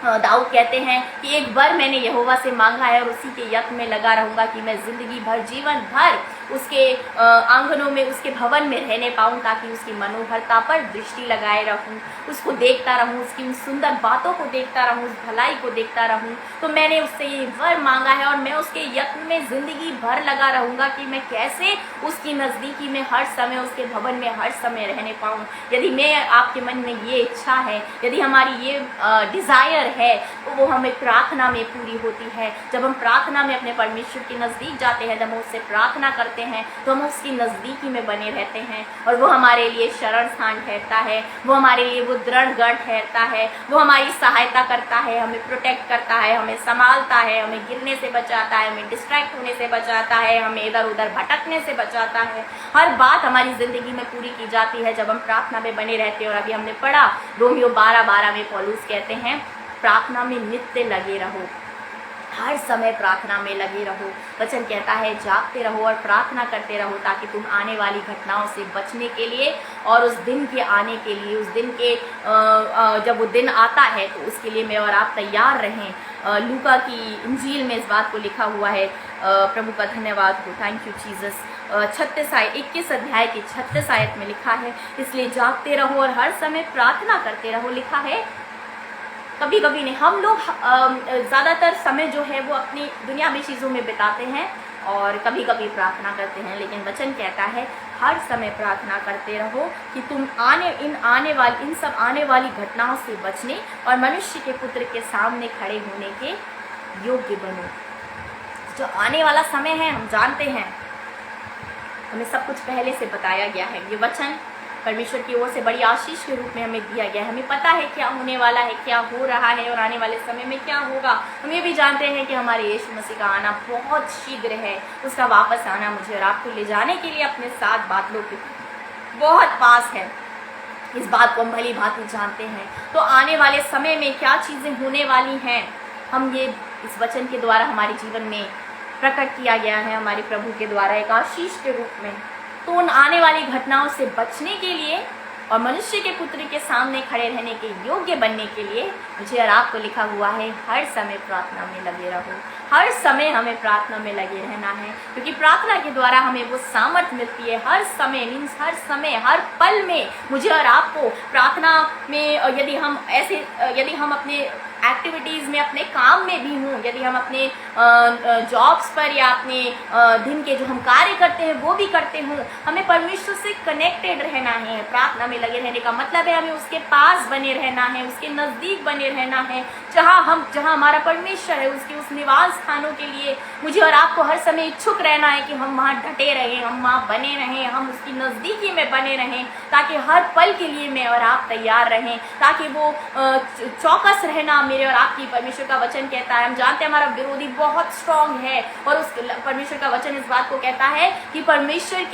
दाऊद कहते हैं कि एक बार मैंने यहोवा से मांगा है और उसी के यत्न में लगा रहूँगा कि मैं ज़िंदगी भर, जीवन भर उसके आंगनों में, उसके भवन में रहने पाऊँ, ताकि उसकी मनोहरता पर दृष्टि लगाए रहूँ, उसको देखता रहूँ, उसकी उन सुंदर बातों को देखता रहूँ, उस भलाई को देखता रहूँ। तो मैंने उससे ये वर मांगा है और मैं उसके यत्न में ज़िंदगी भर लगा रहूँगा कि मैं कैसे उसकी नज़दीकी में हर समय, उसके भवन में हर समय रहने पाऊँ। यदि मैं आपके मन में ये इच्छा है, यदि हमारी ये डिज़ायर है, तो वो हमें प्रार्थना में पूरी होती है। जब हम प्रार्थना में अपने परमेश्वर के नज़दीक जाते हैं, जब हम उससे प्रार्थना करते हैं, तो हम उसकी नज़दीकी में बने रहते हैं, और वो हमारे लिए शरण स्थान ठहरता है, वो हमारे लिए वो दृढ़ गढ़ ठहरता है, वो हमारी सहायता करता है, हमें प्रोटेक्ट करता है, हमें संभालता है, हमें गिरने से बचाता है, हमें डिस्ट्रैक्ट होने से बचाता है, हमें इधर उधर भटकने से बचाता है। हर बात हमारी ज़िंदगी में पूरी की जाती है जब हम प्रार्थना में बने रहते हैं। और अभी हमने पढ़ा रोमियो 12:12 में पौलुस कहते हैं, प्रार्थना में नित्य लगे रहो, हर समय प्रार्थना में लगे रहो। वचन कहता है जागते रहो और प्रार्थना करते रहो ताकि तुम आने वाली घटनाओं से बचने के लिए और उस दिन के आने के लिए, उस दिन के जब वो दिन आता है तो उसके लिए मैं और आप तैयार रहें। लूका की इंजील में इस बात को लिखा हुआ है। प्रभु का धन्यवाद हो, थैंक यू जीसस। 21 अध्याय की 36 आयत में लिखा है, इसलिए जागते रहो और हर समय प्रार्थना करते रहो। लिखा है कभी कभी नहीं, हम लोग ज़्यादातर समय जो है वो अपनी दुनियावी चीज़ों में बिताते हैं और कभी कभी प्रार्थना करते हैं, लेकिन वचन कहता है हर समय प्रार्थना करते रहो कि तुम इन सब आने वाली घटनाओं से बचने और मनुष्य के पुत्र के सामने खड़े होने के योग्य बनो। जो आने वाला समय है हम जानते हैं, हमें सब कुछ पहले से बताया गया है। ये वचन परमेश्वर की ओर से बड़ी आशीष के रूप में हमें दिया गया है। हमें पता है क्या होने वाला है, क्या हो रहा है और आने वाले समय में क्या होगा। हम ये भी जानते हैं कि हमारे यीशु मसीह का आना बहुत शीघ्र है। उसका वापस आना मुझे और आपको ले जाने के लिए अपने साथ बादलों के बहुत पास है। इस बात को हम भली भांति जानते हैं। तो आने वाले समय में क्या चीज़ें होने वाली हैं, हम ये इस वचन के द्वारा हमारे जीवन में प्रकट किया गया है, हमारे प्रभु के द्वारा एक आशीष के रूप में। तो उन आने वाली घटनाओं से बचने के लिए और मनुष्य के पुत्र के सामने खड़े रहने के योग्य बनने के लिए मुझे और आपको लिखा हुआ है हर समय प्रार्थना में लगे रहो। हर समय हमें प्रार्थना में लगे रहना है, क्योंकि प्रार्थना के द्वारा हमें वो सामर्थ मिलती है। हर समय मीन्स हर समय, हर पल में मुझे और आपको प्रार्थना में यदि हम अपने एक्टिविटीज़ में, अपने काम में भी हूँ, यदि हम अपने जॉब्स पर या अपने दिन के जो हम कार्य करते हैं वो भी करते हूँ, हमें परमेश्वर से कनेक्टेड रहना है। प्रार्थना में लगे रहने का मतलब है हमें उसके पास बने रहना है, उसके नज़दीक बने रहना है। जहाँ हमारा परमेश्वर है, उसके उस निवास स्थानों के लिए मुझे और आपको हर समय इच्छुक रहना है कि हम वहाँ डटे रहें, हम वहाँ बने रहें, हम उसकी नज़दीकी में बने रहें, ताकि हर पल के लिए मैं और आप तैयार रहें, ताकि वो चौकस रहना मेरे और आपकी। परमेश्वर का वचन कहता है, हम जानते हैं हमारा विरोधी बहुत स्ट्रांग है और उस परमेश्वर का वचन इस बात को कहता है कि परमेश्वर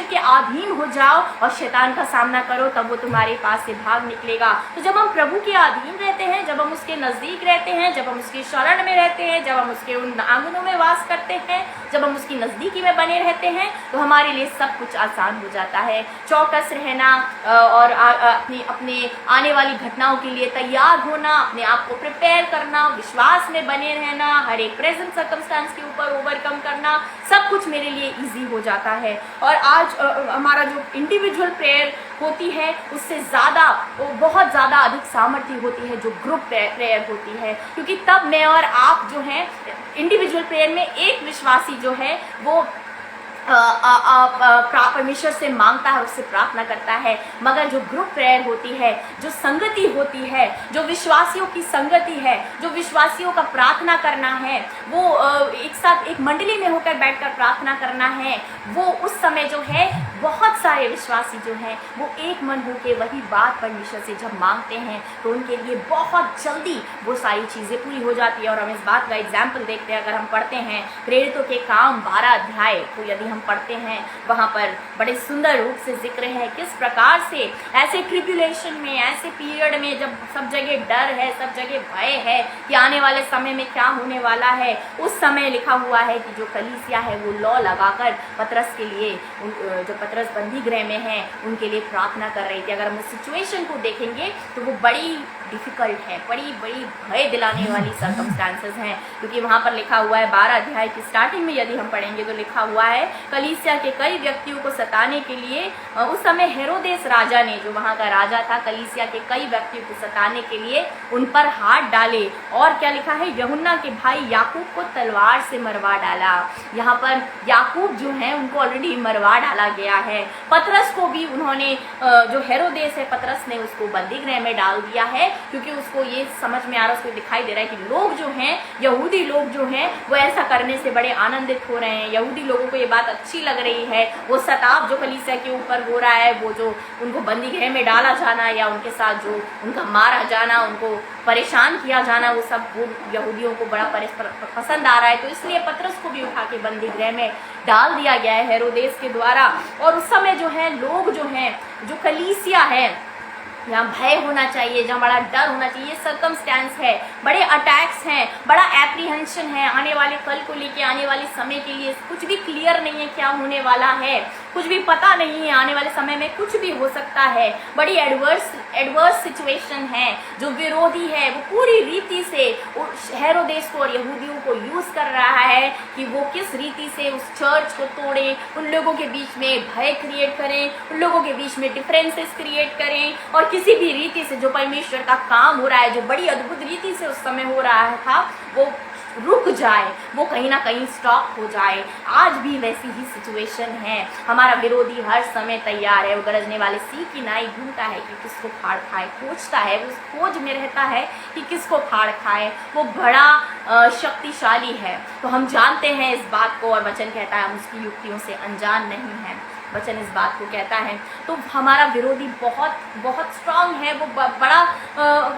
के अधीन हो जाओ और शैतान का सामना करो, तब वो तुम्हारे पास से भाग निकलेगा। तो जब हम प्रभु के अधीन रहते हैं, जब हम उसके नज़दीक रहते हैं, जब हम उसकी शरण में रहते हैं, जब हम उसके उन आंगनों में वास करते हैं, जब हम उसकी नज़दीकी में बने रहते हैं, तो हमारे लिए सब कुछ आसान हो जाता है। चौकस रहना और अपने आने वाली घटनाओं के लिए तैयार होना, अपने आप को प्रिपेयर करना, विश्वास में बने रहना, हर एक प्रेजेंट सर्कमस्टांस के ऊपर ओवरकम करना, सब कुछ मेरे लिए इजी हो जाता है। और आज हमारा जो इंडिविजुअल प्रेयर होती है उससे ज़्यादा, बहुत ज़्यादा अधिक सामर्थ्य होती है जो ग्रुप प्रेयर होती है, क्योंकि तब मैं और आप जो हैं इंडिविजुअल प्रेयर में एक विश्वासी जो है वो परमेश्वर से मांगता है, उससे प्रार्थना करता है। मगर जो ग्रुप प्रेयर होती है, जो संगति होती है, जो विश्वासियों की संगति है, जो विश्वासियों का प्रार्थना करना है, वो एक साथ एक मंडली में होकर बैठकर प्रार्थना करना है, वो उस समय जो है बहुत सारे विश्वासी जो हैं वो एक मन होकर वही बात परमेश्वर से जब मांगते हैं तो उनके लिए बहुत जल्दी वो सारी चीज़ें पूरी हो जाती है। और हम इस बात का एग्जाम्पल देखते हैं, अगर हम पढ़ते हैं प्रेरितों के काम 12 अध्याय, तो यदि हम पढ़ते हैं वहाँ पर बड़े सुंदर रूप से जिक्र है किस प्रकार से ऐसे ट्रिब्यूलेशन में, ऐसे पीरियड में जब सब जगह डर है, सब जगह भय है कि आने वाले समय में क्या होने वाला है, उस समय लिखा हुआ है कि जो कलीसिया है वो लॉ लगाकर पतरस के लिए, जो पतरस बंदी गृह में हैं उनके लिए प्रार्थना कर रही थी। अगर हम उस सिचुएशन को देखेंगे तो वो बड़ी डिफ़िकल्ट है, बड़ी भय दिलाने वाली सर्कमस्टांसेस हैं, क्योंकि वहाँ पर लिखा हुआ है 12 अध्याय की स्टार्टिंग में यदि हम पढ़ेंगे तो लिखा हुआ है कलीसिया के कई व्यक्तियों को सताने के लिए उस समय हेरोदेस राजा ने, जो वहाँ का राजा था, कलीसिया के कई व्यक्तियों को सताने के लिए उन पर हाथ डाले। और क्या लिखा है, यूहन्ना के भाई याकूब को तलवार से मरवा डाला। यहाँ पर याकूब जो है उनको ऑलरेडी मरवा डाला गया है। पतरस को भी उन्होंने, जो हेरोदेस है, पतरस ने उसको बंदी गृह में डाल दिया है, क्योंकि उसको ये समझ में आ रहा है, उसको दिखाई दे रहा है कि लोग जो हैं, यहूदी लोग जो हैं वो ऐसा करने से बड़े आनंदित हो रहे हैं, यहूदी लोगों को ये बात अच्छी लग रही है। वो सताव जो कलीसिया के ऊपर हो रहा है, वो जो उनको बंदी गृह में डाला जाना या उनके साथ जो उनका मारा जाना, उनको परेशान किया जाना, वो सब वो यहूदियों को बड़ा पसंद आ रहा है। तो इसलिए पतरस को भी उठा के बंदी गृह में डाल दिया गया है हेरोदेस के द्वारा। और उस समय जो है लोग जो हैं, जो कलीसिया है जहाँ भय होना चाहिए, जहाँ बड़ा डर होना चाहिए, ये सर्कमस्टेंस है, बड़े अटैक्स हैं, बड़ा एप्रीहेंशन है आने वाले कल को लेके, आने वाले समय के लिए कुछ भी क्लियर नहीं है क्या होने वाला है, कुछ भी पता नहीं है, आने वाले समय में कुछ भी हो सकता है। बड़ी एडवर्स सिचुएशन है, जो विरोधी है वो पूरी रीति से हेरोदेस को और यहूदियों को यूज कर रहा है कि वो किस रीति से उस चर्च को तोड़े, उन लोगों के बीच में भय क्रिएट करें, उन लोगों के बीच में डिफरेंसेस क्रिएट करें, और किसी भी रीति से जो परमेश्वर का काम हो रहा है, जो बड़ी अद्भुत रीति से उस समय हो रहा था, वो रुक जाए, वो कहीं ना कहीं स्टॉप हो जाए। आज भी वैसी ही सिचुएशन है। हमारा विरोधी हर समय तैयार है, वो गरजने वाले सी की नाई घूमता है कि किसको फाड़ खाए, खोजता है, वो उस खोज में रहता है कि किसको फाड़ खाए। वो बड़ा शक्तिशाली है। तो हम जानते हैं इस बात को, और वचन कहता है हम उसकी युक्तियों से अनजान नहीं हैं। वचन इस बात को कहता है। तो हमारा विरोधी बहुत बहुत स्ट्रांग है, वो बड़ा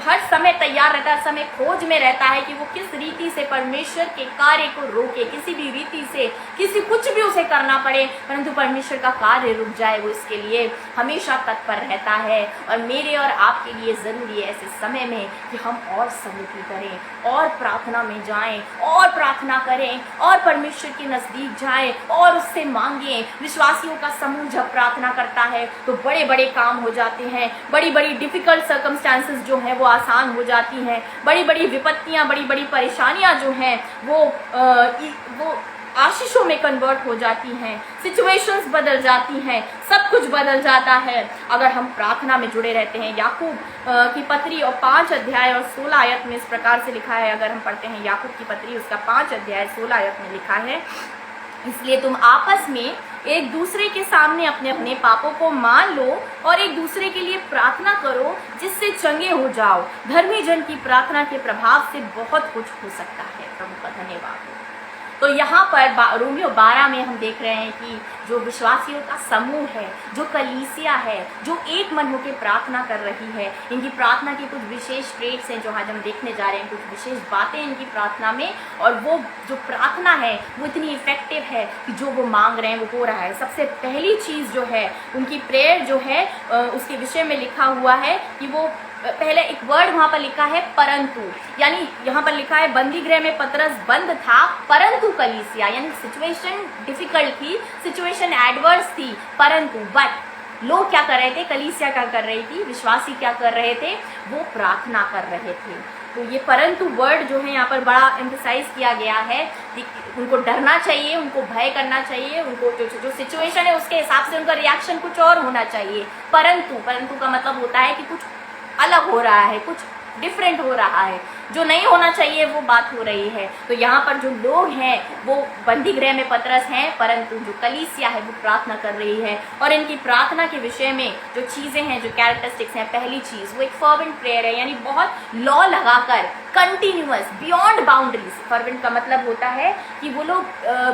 हर समय तैयार रहता है, हर समय खोज में रहता है कि वो किस रीति से परमेश्वर के कार्य को रोके, किसी भी रीति से, किसी कुछ भी उसे करना पड़े परंतु परमेश्वर का कार्य रुक जाए, वो इसके लिए हमेशा तत्पर रहता है। और मेरे और आपके लिए ज़रूरी है ऐसे समय में कि हम और समुखी करें, और प्रार्थना में जाएं, और प्रार्थना करें, और परमेश्वर के नज़दीक जाएं, और उससे मांगें। विश्वासियों का समूह जब प्रार्थना करता है तो बड़े बड़े काम हो जाते हैं, बड़ी बड़ी डिफिकल्ट सर्कमस्टांसेस जो हैं वो आसान हो जाती हैं, बड़ी बड़ी विपत्तियां, बड़ी बड़ी परेशानियां जो हैं वो आशीषों में कन्वर्ट हो जाती हैं, सिचुएशंस बदल जाती हैं, सब कुछ बदल जाता है अगर हम प्रार्थना में जुड़े रहते हैं। याकूब की पत्री और 5 अध्याय और 16 आयत में इस प्रकार से लिखा है, अगर हम पढ़ते हैं याकूब की पत्री उसका 5 अध्याय 16 आयत में लिखा है, इसलिए तुम आपस में एक दूसरे के सामने अपने अपने पापों को मान लो और एक दूसरे के लिए प्रार्थना करो जिससे चंगे हो जाओ। धर्मी जन की प्रार्थना के प्रभाव से बहुत कुछ हो सकता है। प्रभु का धन्यवाद हो। तो यहाँ पर रोमियो 12 में हम देख रहे हैं कि जो विश्वासियों का समूह है, जो कलीसिया है, जो एक मन होकर प्रार्थना कर रही है, इनकी प्रार्थना की कुछ विशेष ट्रेट्स हैं जो आज हम देखने जा रहे हैं, कुछ विशेष बातें इनकी प्रार्थना में, और वो जो प्रार्थना है वो इतनी इफेक्टिव है कि जो वो मांग रहे हैं वो हो रहा है। सबसे पहली चीज़ जो है उनकी प्रेयर जो है उसके विषय में लिखा हुआ है कि वो पहले एक वर्ड वहां पर लिखा है परंतु, यानी यहाँ पर लिखा है बंदी गृह में पतरस बंद था परंतु कलीसिया, यानी सिचुएशन डिफिकल्ट थी, सिचुएशन एडवर्स थी, परंतु बट लोग क्या कर रहे थे, कलीसिया क्या कर रही थी, विश्वासी क्या कर रहे थे, वो प्रार्थना कर रहे थे। तो ये परंतु वर्ड जो है यहाँ पर बड़ा एम्फसाइज किया गया है कि उनको डरना चाहिए, उनको भय करना चाहिए, उनको जो सिचुएशन है उसके हिसाब से उनका रिएक्शन कुछ और होना चाहिए। परंतु का मतलब होता है कि कुछ अलग हो रहा है, कुछ डिफरेंट हो रहा है, जो नहीं होना चाहिए वो बात हो रही है। तो यहाँ पर जो लोग हैं वो बंदी गृह में पतरस हैं, परंतु जो कलीसिया है वो प्रार्थना कर रही है। और इनकी प्रार्थना के विषय में जो चीज़ें हैं, जो कैरेक्टरिस्टिक्स हैं, पहली चीज़ वो एक फर्वेंट प्रेयर है, यानी बहुत लॉ लगाकर कंटिन्यूअस बियॉन्ड बाउंड्रीज। फर्वेंट का मतलब होता है कि वो लोग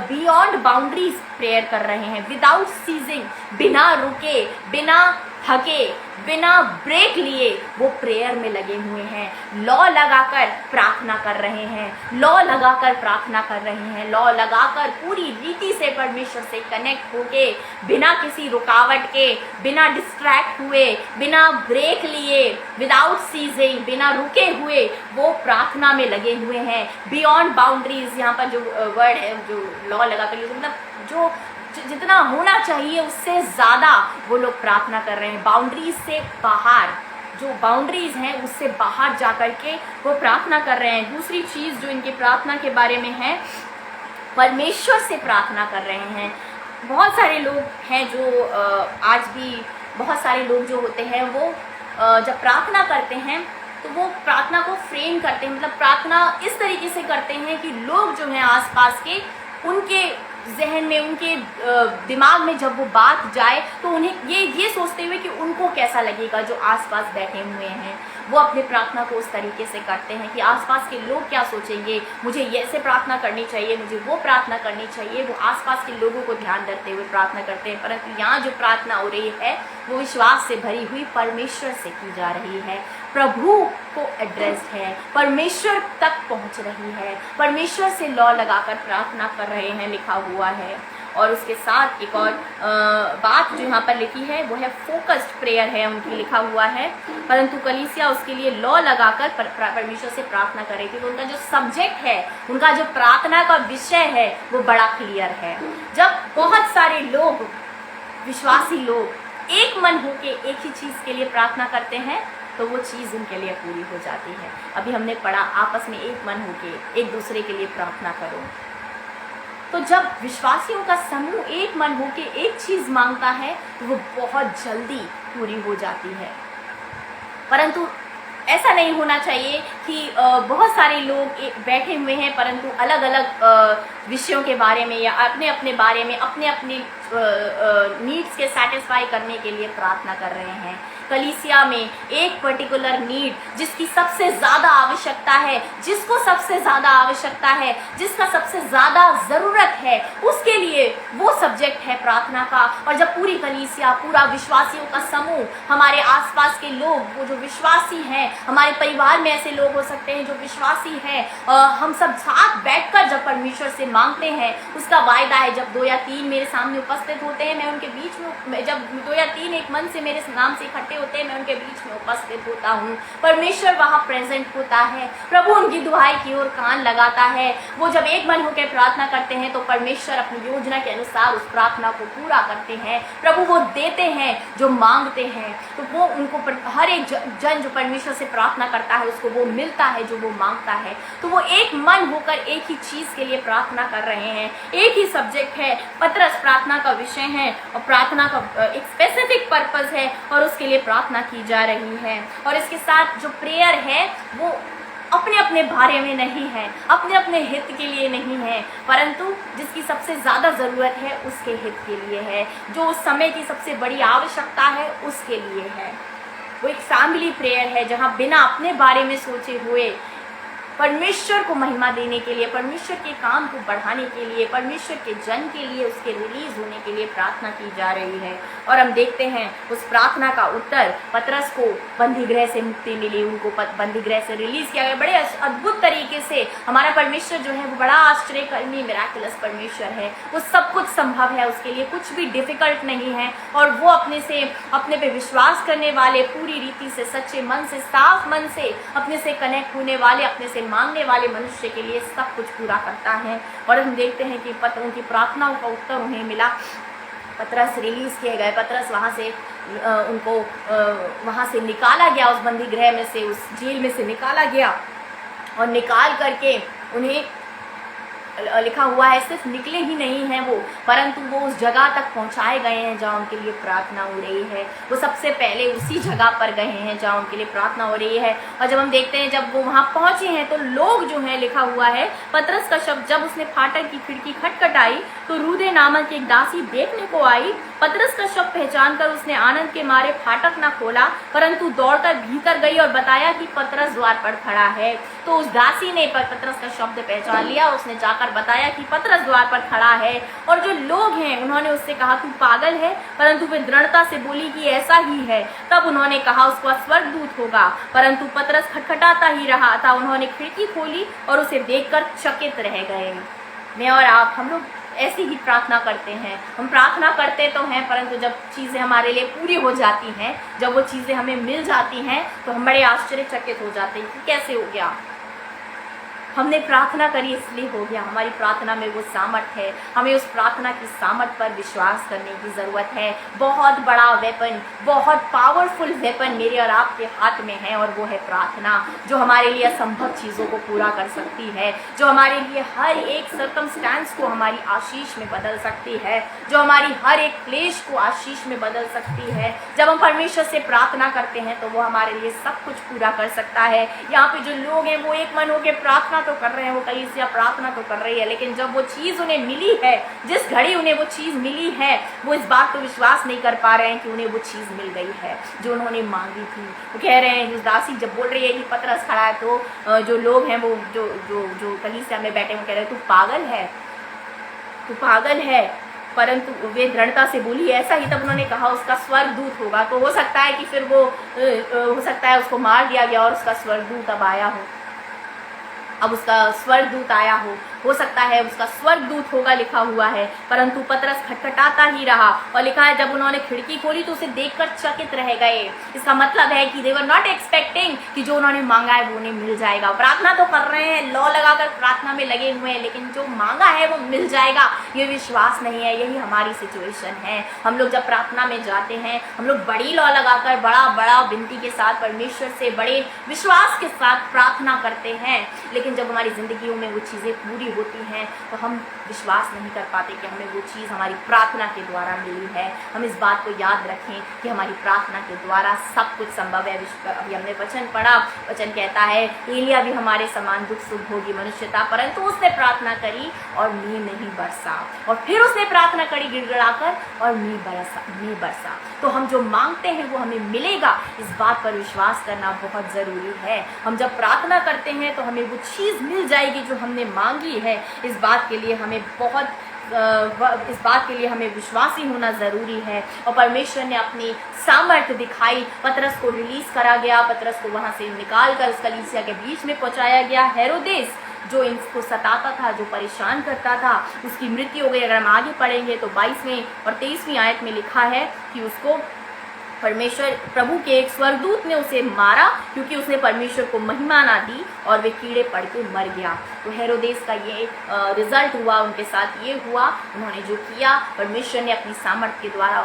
बियॉन्ड बाउंड्रीज प्रेयर कर रहे हैं, विदाउट सीजिंग, बिना रुके, बिना थके, बिना ब्रेक लिए वो प्रेयर में लगे हुए हैं। लॉ लगाकर प्रार्थना कर रहे हैं, लॉ लगाकर प्रार्थना कर रहे हैं, लॉ लगाकर पूरी रीति से परमेश्वर से कनेक्ट होके, बिना किसी रुकावट के, बिना डिस्ट्रैक्ट हुए, बिना ब्रेक लिए, विदाउट सीजिंग, बिना रुके हुए वो प्रार्थना में लगे हुए हैं। बियॉन्ड बाउंड्रीज यहाँ पर जो वर्ड है, जो लॉ लगाकर, मतलब जो जितना होना चाहिए उससे ज़्यादा वो लोग प्रार्थना कर रहे हैं। बाउंड्रीज से बाहर, जो बाउंड्रीज हैं उससे बाहर जा कर के वो प्रार्थना कर रहे हैं। दूसरी चीज़ जो इनकी प्रार्थना के बारे में है, परमेश्वर से प्रार्थना कर रहे हैं। बहुत सारे लोग हैं जो आज भी बहुत सारे लोग जो होते हैं वो जब प्रार्थना करते हैं तो वो प्रार्थना को फ्रेम करते हैं, मतलब प्रार्थना इस तरीके से करते हैं कि लोग जो हैं आसपास के, उनके जहन में, उनके दिमाग में जब वो बात जाए तो उन्हें ये सोचते हुए कि उनको कैसा लगेगा जो आसपास बैठे हुए हैं, वो अपने प्रार्थना को उस तरीके से करते हैं कि आसपास के लोग क्या सोचेंगे, मुझे ऐसे प्रार्थना करनी चाहिए, मुझे वो प्रार्थना करनी चाहिए। वो आसपास के लोगों को ध्यान रखते हुए प्रार्थना करते हैं। परंतु यहाँ जो प्रार्थना हो रही है वो विश्वास से भरी हुई परमेश्वर से की जा रही है, प्रभु को एड्रेस्ड है, परमेश्वर तक पहुँच रही है, परमेश्वर से लॉ लगाकर प्रार्थना कर रहे हैं, लिखा हुआ है। और उसके साथ एक और बात जो यहाँ पर लिखी है वो है फोकस्ड प्रेयर है उनकी, लिखा हुआ है। परंतु कलीसिया उसके लिए लॉ लगाकर परमेश्वर से प्रार्थना कर रही थी। तो उनका जो सब्जेक्ट है, उनका जो प्रार्थना का विषय है वो बड़ा क्लियर है। जब बहुत सारे लोग, विश्वासी लोग एक मन होके एक ही चीज़ के लिए प्रार्थना करते हैं तो वो चीज़ उनके लिए पूरी हो जाती है। अभी हमने पढ़ा आपस में एक मन होके एक दूसरे के लिए प्रार्थना करो। तो जब विश्वासियों का समूह एक मन होके एक चीज़ मांगता है तो वो बहुत जल्दी पूरी हो जाती है। परंतु ऐसा नहीं होना चाहिए कि बहुत सारे लोग बैठे हुए हैं परंतु अलग अलग विषयों के बारे में या अपने अपने बारे में अपने अपने नीड्स के सेटिस्फाई करने के लिए प्रार्थना कर रहे हैं। कलीसिया में एक पर्टिकुलर नीड जिसकी सबसे ज़्यादा आवश्यकता है, जिसको सबसे ज़्यादा आवश्यकता है, जिसका सबसे ज़्यादा ज़रूरत है, उसके लिए वो सब्जेक्ट है प्रार्थना का। और जब पूरी कलीसिया, पूरा विश्वासियों का समूह, हमारे आसपास के लोग, वो जो विश्वासी हैं, हमारे परिवार में ऐसे लोग हो सकते हैं जो विश्वासी हैं, हम सब साथ बैठकर जब परमेश्वर से मांगते हैं, उसका वायदा है जब 2 या 3 मेरे सामने उपस्थित होते हैं, मैं उनके बीच में, जब 2 या 3 एक मन से मेरे नाम से इकट्ठे होते हैं, मैं उनके बीच में उपस्थित होता हूँ। परमेश्वर वहाँ प्रेजेंट होता है। प्रभु उनकी दुहाई की ओर कान लगाता है। वो जब एक मन होकर प्रार्थना करते हैं तो परमेश्वर अपनी योजना के अनुसार उस प्रार्थना को पूरा करते हैं। प्रभु वो देते हैं जो मांगते हैं। तो वो उनको हर एक जन जो परमेश्वर से प्रार्थना करता है उसको वो मिलता है जो वो मांगता है। तो वो एक मन होकर एक ही चीज़ के लिए प्रार्थना कर रहे हैं। एक ही सब्जेक्ट है, पतरस प्रार्थना का विषय है और प्रार्थना का एक स्पेसिफिक पर्पस है और उसके लिए प्रार्थना की जा रही है। और इसके साथ जो प्रेयर है वो अपने अपने बारे में नहीं है, अपने अपने हित के लिए नहीं है, परंतु जिसकी सबसे ज़्यादा ज़रूरत है उसके हित के लिए है, जो उस समय की सबसे बड़ी आवश्यकता है उसके लिए है। वो एक फैमिली प्रेयर है जहाँ बिना अपने बारे में सोचे हुए परमेश्वर को महिमा देने के लिए, परमेश्वर के काम को बढ़ाने के लिए, परमेश्वर के जन के लिए, उसके रिलीज होने के लिए प्रार्थना की जा रही है। और हम देखते हैं उस प्रार्थना का उत्तर, पतरस को बंदीगृह से मुक्ति मिली, उनको बंदीगृह से रिलीज किया गया। बड़े अद्भुत तरीके से हमारा परमेश्वर जो है वो बड़ा आश्चर्यकर्मी मिराकुलस परमेश्वर है। वो सब कुछ संभव है, उसके लिए कुछ भी डिफिकल्ट नहीं है। और वो अपने पे विश्वास करने वाले, पूरी रीति से, सच्चे मन से, साफ मन से अपने से कनेक्ट होने वाले, अपने से मांगने वाले मनुष्य के लिए सब कुछ पूरा करता है। और हम देखते हैं कि उनकी प्रार्थनाओं का उत्तर उन्हें मिला। पतरस रिलीज किए गए, पतरस वहाँ से उनको वहाँ से निकाला गया, उस बंदीगृह में से, उस जेल में से निकाला गया। और निकाल करके उन्हें, लिखा हुआ है, सिर्फ निकले ही नहीं हैं वो, परंतु वो उस जगह तक पहुंचाए गए हैं जहाँ उनके लिए प्रार्थना हो रही है। वो सबसे पहले उसी जगह पर गए हैं जहाँ उनके लिए प्रार्थना हो रही है। और जब हम देखते हैं जब वो वहाँ पहुंचे हैं तो लोग जो है, लिखा हुआ है, पतरस का शब्द, जब उसने फाटक की खिड़की खटखटाई तो रूदे नामक एक दासी देखने को आई। पतरस का शब्द पहचान कर उसने आनंद के मारे फाटक न खोला, परंतु दौड़कर भीतर गई और बताया कि पतरस द्वार पर खड़ा है। तो उस दासी ने पतरस का शब्द पहचान लिया, उसने जाकर बताया कि पतरस द्वार पर खड़ा है। और जो लोग हैं उन्होंने उससे कहा तू पागल है, परंतु वे दृढ़ता से बोली कि ऐसा ही है। तब उन्होंने कहा उसका स्वर्गदूत होगा, परंतु पतरस खटखटाता ही रहा था। उन्होंने खिड़की खोली और उसे देखकर चकित रह गए। मैं और आप, हम लोग ऐसी ही प्रार्थना करते हैं। हम प्रार्थना करते तो हैं, परंतु जब चीज़ें हमारे लिए पूरी हो जाती हैं, जब वो चीज़ें हमें मिल जाती हैं तो हम बड़े आश्चर्यचकित हो जाते हैं कि कैसे हो गया। हमने प्रार्थना करी इसलिए हो गया। हमारी प्रार्थना में वो सामर्थ है, हमें उस प्रार्थना की सामर्थ पर विश्वास करने की ज़रूरत है। बहुत बड़ा वेपन, बहुत पावरफुल वेपन मेरे और आपके हाथ में है, और वो है प्रार्थना, जो हमारे लिए असंभव चीज़ों को पूरा कर सकती है, जो हमारे लिए हर एक सर्कमस्टेंस को हमारी आशीष में बदल सकती है, जो हमारी हर एक क्लेश को आशीष में बदल सकती है। जब हम परमेश्वर से प्रार्थना करते हैं तो वो हमारे लिए सब कुछ पूरा कर सकता है। यहाँ पे जो लोग हैं वो एक मन होकर प्रार्थना तो कर रहे हैं, वो कलीसिया प्रार्थना तो कर रही है, लेकिन जब वो चीज़ उन्हें मिली है, जिस घड़ी उन्हें वो चीज़ मिली है, वो इस बात को विश्वास नहीं कर पा रहे हैं कि उन्हें वो चीज़ मिल गई है जो उन्होंने मांगी थी। वो कह रहे हैं, उस दासी जब बोल रही है कि पतरस खड़ा है, तो जो लोग हैं वो जो कलीसिया में बैठे वो कह रहे हैं तू पागल है, तू पागल है, परंतु वे दृढ़ता से बोली ऐसा ही। तब उन्होंने कहा उसका स्वर्गदूत होगा। तो हो सकता है कि फिर वो हो सकता है उसको मार दिया गया और उसका स्वर्गदूत अब आया हो, अब उसका स्वर्गदूत आया हो। हो सकता है उसका स्वर्गदूत होगा लिखा हुआ है, परंतु पतरस खटखटाता ही रहा और लिखा है जब उन्होंने खिड़की खोली तो उसे देखकर चकित रह गए। इसका मतलब है कि दे वर नॉट एक्सपेक्टिंग कि जो उन्होंने मांगा है वो उन्हें मिल जाएगा। प्रार्थना तो कर रहे हैं, लॉ लगाकर प्रार्थना में लगे हुए हैं, लेकिन जो मांगा है वो मिल जाएगा ये विश्वास नहीं है। यही हमारी सिचुएशन है। हम लोग जब प्रार्थना में जाते हैं, हम लोग बड़ी लॉ लगाकर बड़ा बड़ा विनती के साथ परमेश्वर से बड़े विश्वास के साथ प्रार्थना करते हैं, लेकिन जब हमारी जिंदगियों में वो चीज़ें पूरी होती हैं तो हम विश्वास नहीं कर पाते कि हमें वो चीज़ हमारी प्रार्थना के द्वारा मिली है। हम इस बात को याद रखें कि हमारी प्रार्थना के द्वारा सब कुछ संभव है। अभी हमने वचन पढ़ा, वचन कहता है एलिया भी हमारे समान दुख सुख भोगी मनुष्य था, परंतु उसने प्रार्थना करी और मींह नहीं बरसा, और फिर उसने प्रार्थना करी गिड़गिड़ाकर और मींह बरसा। तो हम जो मांगते हैं वो हमें मिलेगा, इस बात पर विश्वास करना बहुत ज़रूरी है। हम जब प्रार्थना करते हैं तो हमें वो चीज़ मिल जाएगी जो हमने मांगी है। इस बात के लिए हमें विश्वासी होना ज़रूरी है। और परमेश्वर ने अपनी सामर्थ्य दिखाई, पतरस को रिलीज करा गया, पतरस को वहाँ से निकाल कर उस कलीसिया के बीच में पहुँचाया गया। हेरोदेस जो इनको सताता था, जो परेशान करता था, उसकी मृत्यु हो गई। अगर हम आगे पढ़ेंगे तो 22वें और 23वीं आयत में लिखा है कि उसको प्रभु के एक स्वर्गदूत ने उसे मारा क्योंकि उसने परमेश्वर को महिमा ना दी और वे कीड़े पड़ के मर गया। तो हेरोदेस का ये रिजल्ट हुआ, उनके साथ ये हुआ। उन्होंने जो किया, परमेश्वर ने अपनी सामर्थ्य के द्वारा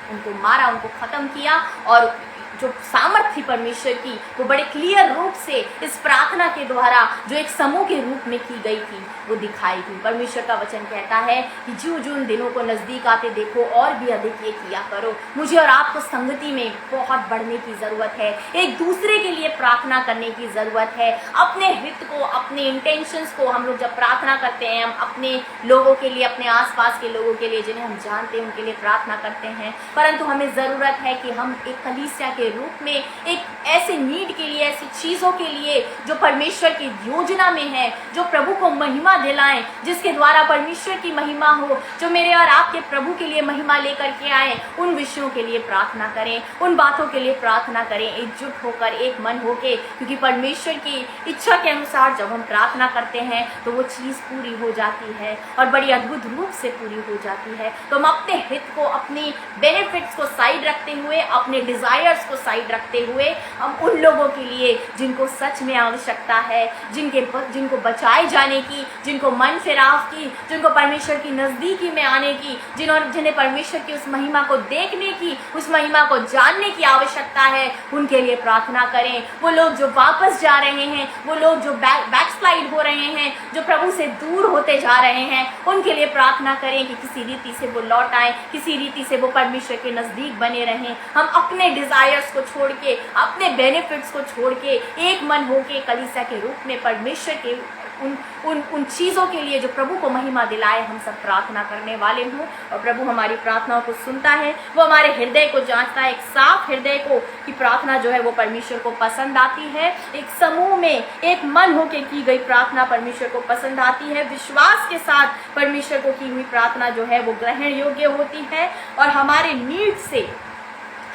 उनको मारा, उनको खत्म किया। और जो सामर्थ्य थी परमेश्वर की वो बड़े क्लियर रूप से इस प्रार्थना के द्वारा जो एक समूह के रूप में की गई थी वो दिखाई थी। परमेश्वर का वचन कहता है कि जो उन दिनों को नज़दीक आते देखो और भी अधिक ये किया करो। मुझे और आपको संगति में बहुत बढ़ने की ज़रूरत है, एक दूसरे के लिए प्रार्थना करने की ज़रूरत है। अपने हित को, अपने इंटेंशंस को हम लोग जब प्रार्थना करते हैं, हम अपने लोगों के लिए, अपने आसपास के लोगों के लिए जिन्हें हम जानते हैं उनके लिए प्रार्थना करते हैं, परंतु हमें ज़रूरत है कि हम एक कलीसिया के रूप में एक ऐसे नीड के लिए, ऐसी चीज़ों के लिए जो परमेश्वर की योजना में है, जो प्रभु को महिमा दिलाएं, जिसके द्वारा परमेश्वर की महिमा हो, जो मेरे और आपके प्रभु के लिए महिमा लेकर के आए, उन विषयों के लिए प्रार्थना करें, उन बातों के लिए प्रार्थना करें, एकजुट होकर, एक मन होकर, क्योंकि परमेश्वर की इच्छा के अनुसार जब हम प्रार्थना करते हैं तो वो चीज़ पूरी हो जाती है और बड़ी अद्भुत रूप से पूरी हो जाती है। तो हम अपने हित को, अपनी बेनिफिट्स को साइड रखते हुए, अपने डिजायर्स को साइड रखते हुए, हम उन लोगों के लिए जिनको सच में आवश्यकता है, जिनको बचाए जाने की, जिनको मन फिराव की, जिनको परमेश्वर की नज़दीकी में आने की, जिन्हें परमेश्वर की उस महिमा को देखने की, उस महिमा को जानने की आवश्यकता है, उनके लिए प्रार्थना करें। वो लोग जो वापस जा रहे हैं, वो लोग जो बैकस्लाइड हो रहे हैं, जो प्रभु से दूर होते जा रहे हैं, उनके लिए प्रार्थना करें कि किसी रीति से वो लौट आए, किसी रीति से वो परमेश्वर के नज़दीक बने रहें। हम अपने डिज़ायर्स को छोड़ के, अपने बेनिफिट्स को छोड़ के, एक मन होके कलीसिया के रूप में परमेश्वर के उन चीज़ों के लिए जो प्रभु को महिमा दिलाए, हम सब प्रार्थना करने वाले हों। और प्रभु हमारी प्रार्थनाओं को सुनता है, वो हमारे हृदय को जांचता है। एक साफ हृदय को की प्रार्थना जो है वो परमेश्वर को पसंद आती है। एक समूह में एक मन होकर की गई प्रार्थना परमेश्वर को पसंद आती है। विश्वास के साथ परमेश्वर को की हुई प्रार्थना जो है वो ग्रहण योग्य होती है। और हमारे नीड से,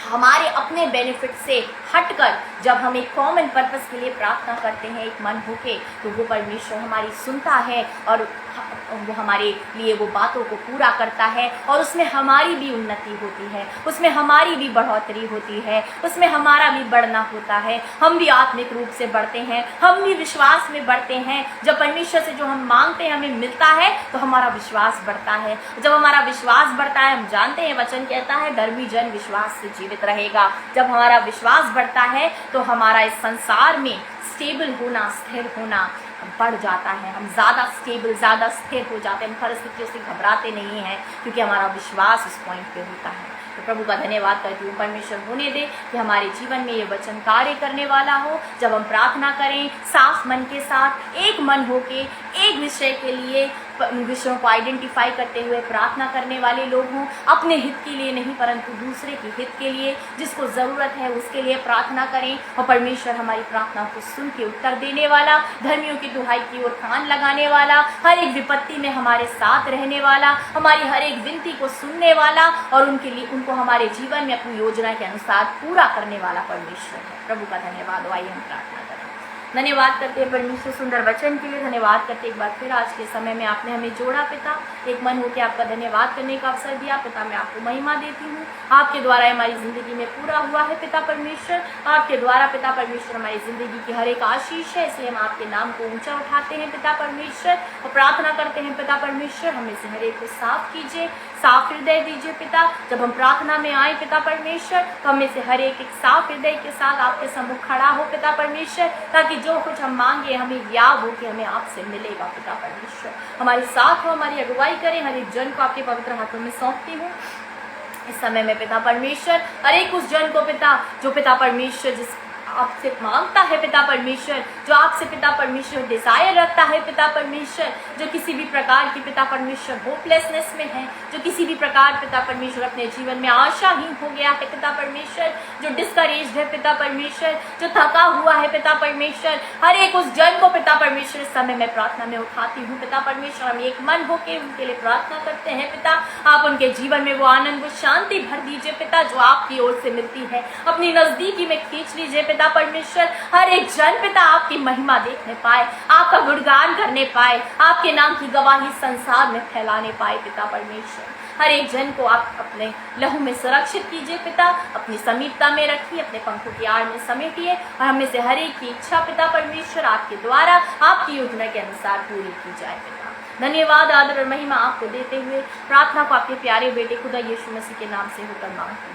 हमारे अपने बेनिफिट से हटकर जब हम एक कॉमन पर्पस के लिए प्रार्थना करते हैं एक मन होके, तो वो परमेश्वर हमारी सुनता है और वो हमारे लिए वो बातों को पूरा करता है। और उसमें हमारी भी उन्नति होती है, उसमें हमारी भी बढ़ोतरी होती है, उसमें हमारा भी बढ़ना होता है। हम भी आत्मिक रूप से बढ़ते हैं, हम भी विश्वास में बढ़ते हैं। जब परमेश्वर से जो हम मांगते हैं हमें मिलता है तो हमारा विश्वास बढ़ता है। जब हमारा विश्वास बढ़ता है, हम जानते हैं वचन कहता है धर्मी जन विश्वास से जीवित रहेगा। जब हमारा विश्वास बढ़ता है तो हमारा इस संसार में स्टेबल होना, स्थिर होना बढ़ जाता है। हम ज़्यादा स्टेबल, ज़्यादा स्थिर हो जाते हैं। हम परिस्थितियों से घबराते नहीं हैं क्योंकि हमारा विश्वास इस पॉइंट पे होता है। तो प्रभु का धन्यवाद करती हूँ। परमेश्वर होने दे कि हमारे जीवन में ये वचन कार्य करने वाला हो। जब हम प्रार्थना करें साफ मन के साथ, एक मन होके, एक विषय के लिए, विषयों को आइडेंटिफाई करते हुए प्रार्थना करने वाले लोग हों। अपने हित के लिए नहीं परंतु दूसरे के हित के लिए, जिसको ज़रूरत है उसके लिए प्रार्थना करें। और परमेश्वर हमारी प्रार्थना को सुन के उत्तर देने वाला, धर्मियों की दुहाई की ओर कान लगाने वाला, हर एक विपत्ति में हमारे साथ रहने वाला, हमारी हर एक विनती को सुनने वाला और उनको हमारे जीवन में अपनी योजना के अनुसार पूरा करने वाला परमेश्वर है। प्रभु का धन्यवाद हो। आइए हम प्रार्थना करें। धन्यवाद करते हैं परमेश्वर सुंदर वचन के लिए। धन्यवाद करते एक बार फिर आज के समय में आपने हमें जोड़ा पिता, एक मन होकर आपका धन्यवाद करने का अवसर दिया पिता। मैं आपको महिमा देती हूँ, आपके द्वारा हमारी ज़िंदगी में पूरा हुआ है पिता परमेश्वर। आपके द्वारा पिता परमेश्वर हमारी ज़िंदगी की हर एक आशीष है, इसलिए हम आपके नाम को ऊंचा उठाते हैं पिता परमेश्वर और प्रार्थना करते हैं पिता परमेश्वर हमें से हर एक को साफ कीजिए, साफ हृदय दीजिए पिता। जब हम प्रार्थना में आए पिता परमेश्वर तो हमें से हर एक साफ हृदय के साथ आपके सम्मुख खड़ा हो पिता परमेश्वर, ताकि जो कुछ हम मांगे हमें याद हो कि हमें आपसे मिलेगा पिता परमेश्वर। हमारे साथ हो, हमारी अगुवाई करें। हर एक जन को आपके पवित्र हाथों में सौंपती हूँ इस समय में पिता परमेश्वर। हर एक उस जन को पिता जो पिता परमेश्वर जिस आपसे मांगता है पिता परमेश्वर, जो आपसे पिता परमेश्वर डिजायर रखता है पिता परमेश्वर, जो किसी भी प्रकार की पिता परमेश्वर होपलेसनेस में है, जो किसी भी प्रकार पिता परमेश्वर अपने जीवन में आशाहीन हो गया है पिता परमेश्वर, जो डिस्करेज्ड है पिता परमेश्वर, जो थका हुआ है पिता परमेश्वर, हर एक उस जन को पिता परमेश्वर इस समय मैं प्रार्थना में उठाती हूँ पिता परमेश्वर। हम एक मन होकर उनके लिए प्रार्थना करते हैं पिता। आप उनके जीवन में वो आनंद वो शांति भर दीजिए पिता जो आपकी ओर से मिलती है, अपनी नजदीकी में खींच लीजिए पिता परमेश्वर। हर एक जन पिता आपकी महिमा देखने पाए, आपका गुणगान करने पाए, आपके नाम की गवाही संसार में फैलाने पाए पिता परमेश्वर। हर एक जन को आप अपने लहू में सुरक्षित कीजिए पिता, अपनी समीपता में रखिए, अपने पंखों की आड़ में समेटिए और हमें से हर एक की इच्छा पिता परमेश्वर आपके द्वारा आपकी योजना के अनुसार पूरी की जाए पिता। धन्यवाद आदर और महिमा आपको देते हुए प्रार्थना को आपके प्यारे बेटे खुदा यीशु मसीह के नाम से होकर मांगती हूँ।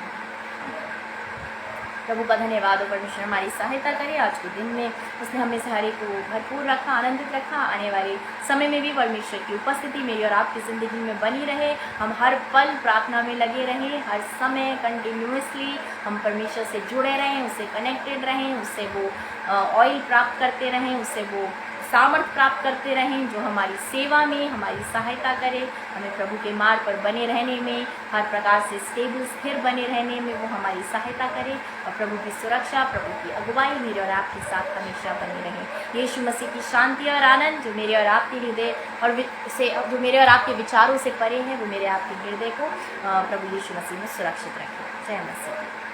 प्रभु का धन्यवाद हो, परमेश्वर हमारी सहायता करे। आज के दिन में उसने हमें से हर एक को भरपूर रखा, आनंदित रखा। आने वाले समय में भी परमेश्वर की उपस्थिति मेरी और आपकी ज़िंदगी में बनी रहे। हम हर पल प्रार्थना में लगे रहें, हर समय कंटिन्यूसली हम परमेश्वर से जुड़े रहें, उससे कनेक्टेड रहें, उससे वो ऑयल प्राप्त करते रहें, उससे वो सामर्थ्य प्राप्त करते रहें जो हमारी सेवा में हमारी सहायता करे। हमें प्रभु के मार्ग पर बने रहने में, हर प्रकार से स्टेबल स्थिर बने रहने में वो हमारी सहायता करे और प्रभु की सुरक्षा, प्रभु की अगुवाई मेरे और आपके साथ हमेशा बनी रहे। यीशु मसीह की शांति और आनंद जो मेरे और आपके हृदय और से जो मेरे और आपके विचारों से परे है, वो मेरे आपके हृदय को प्रभु यीशु मसीह में सुरक्षित रखे। जय मसीह।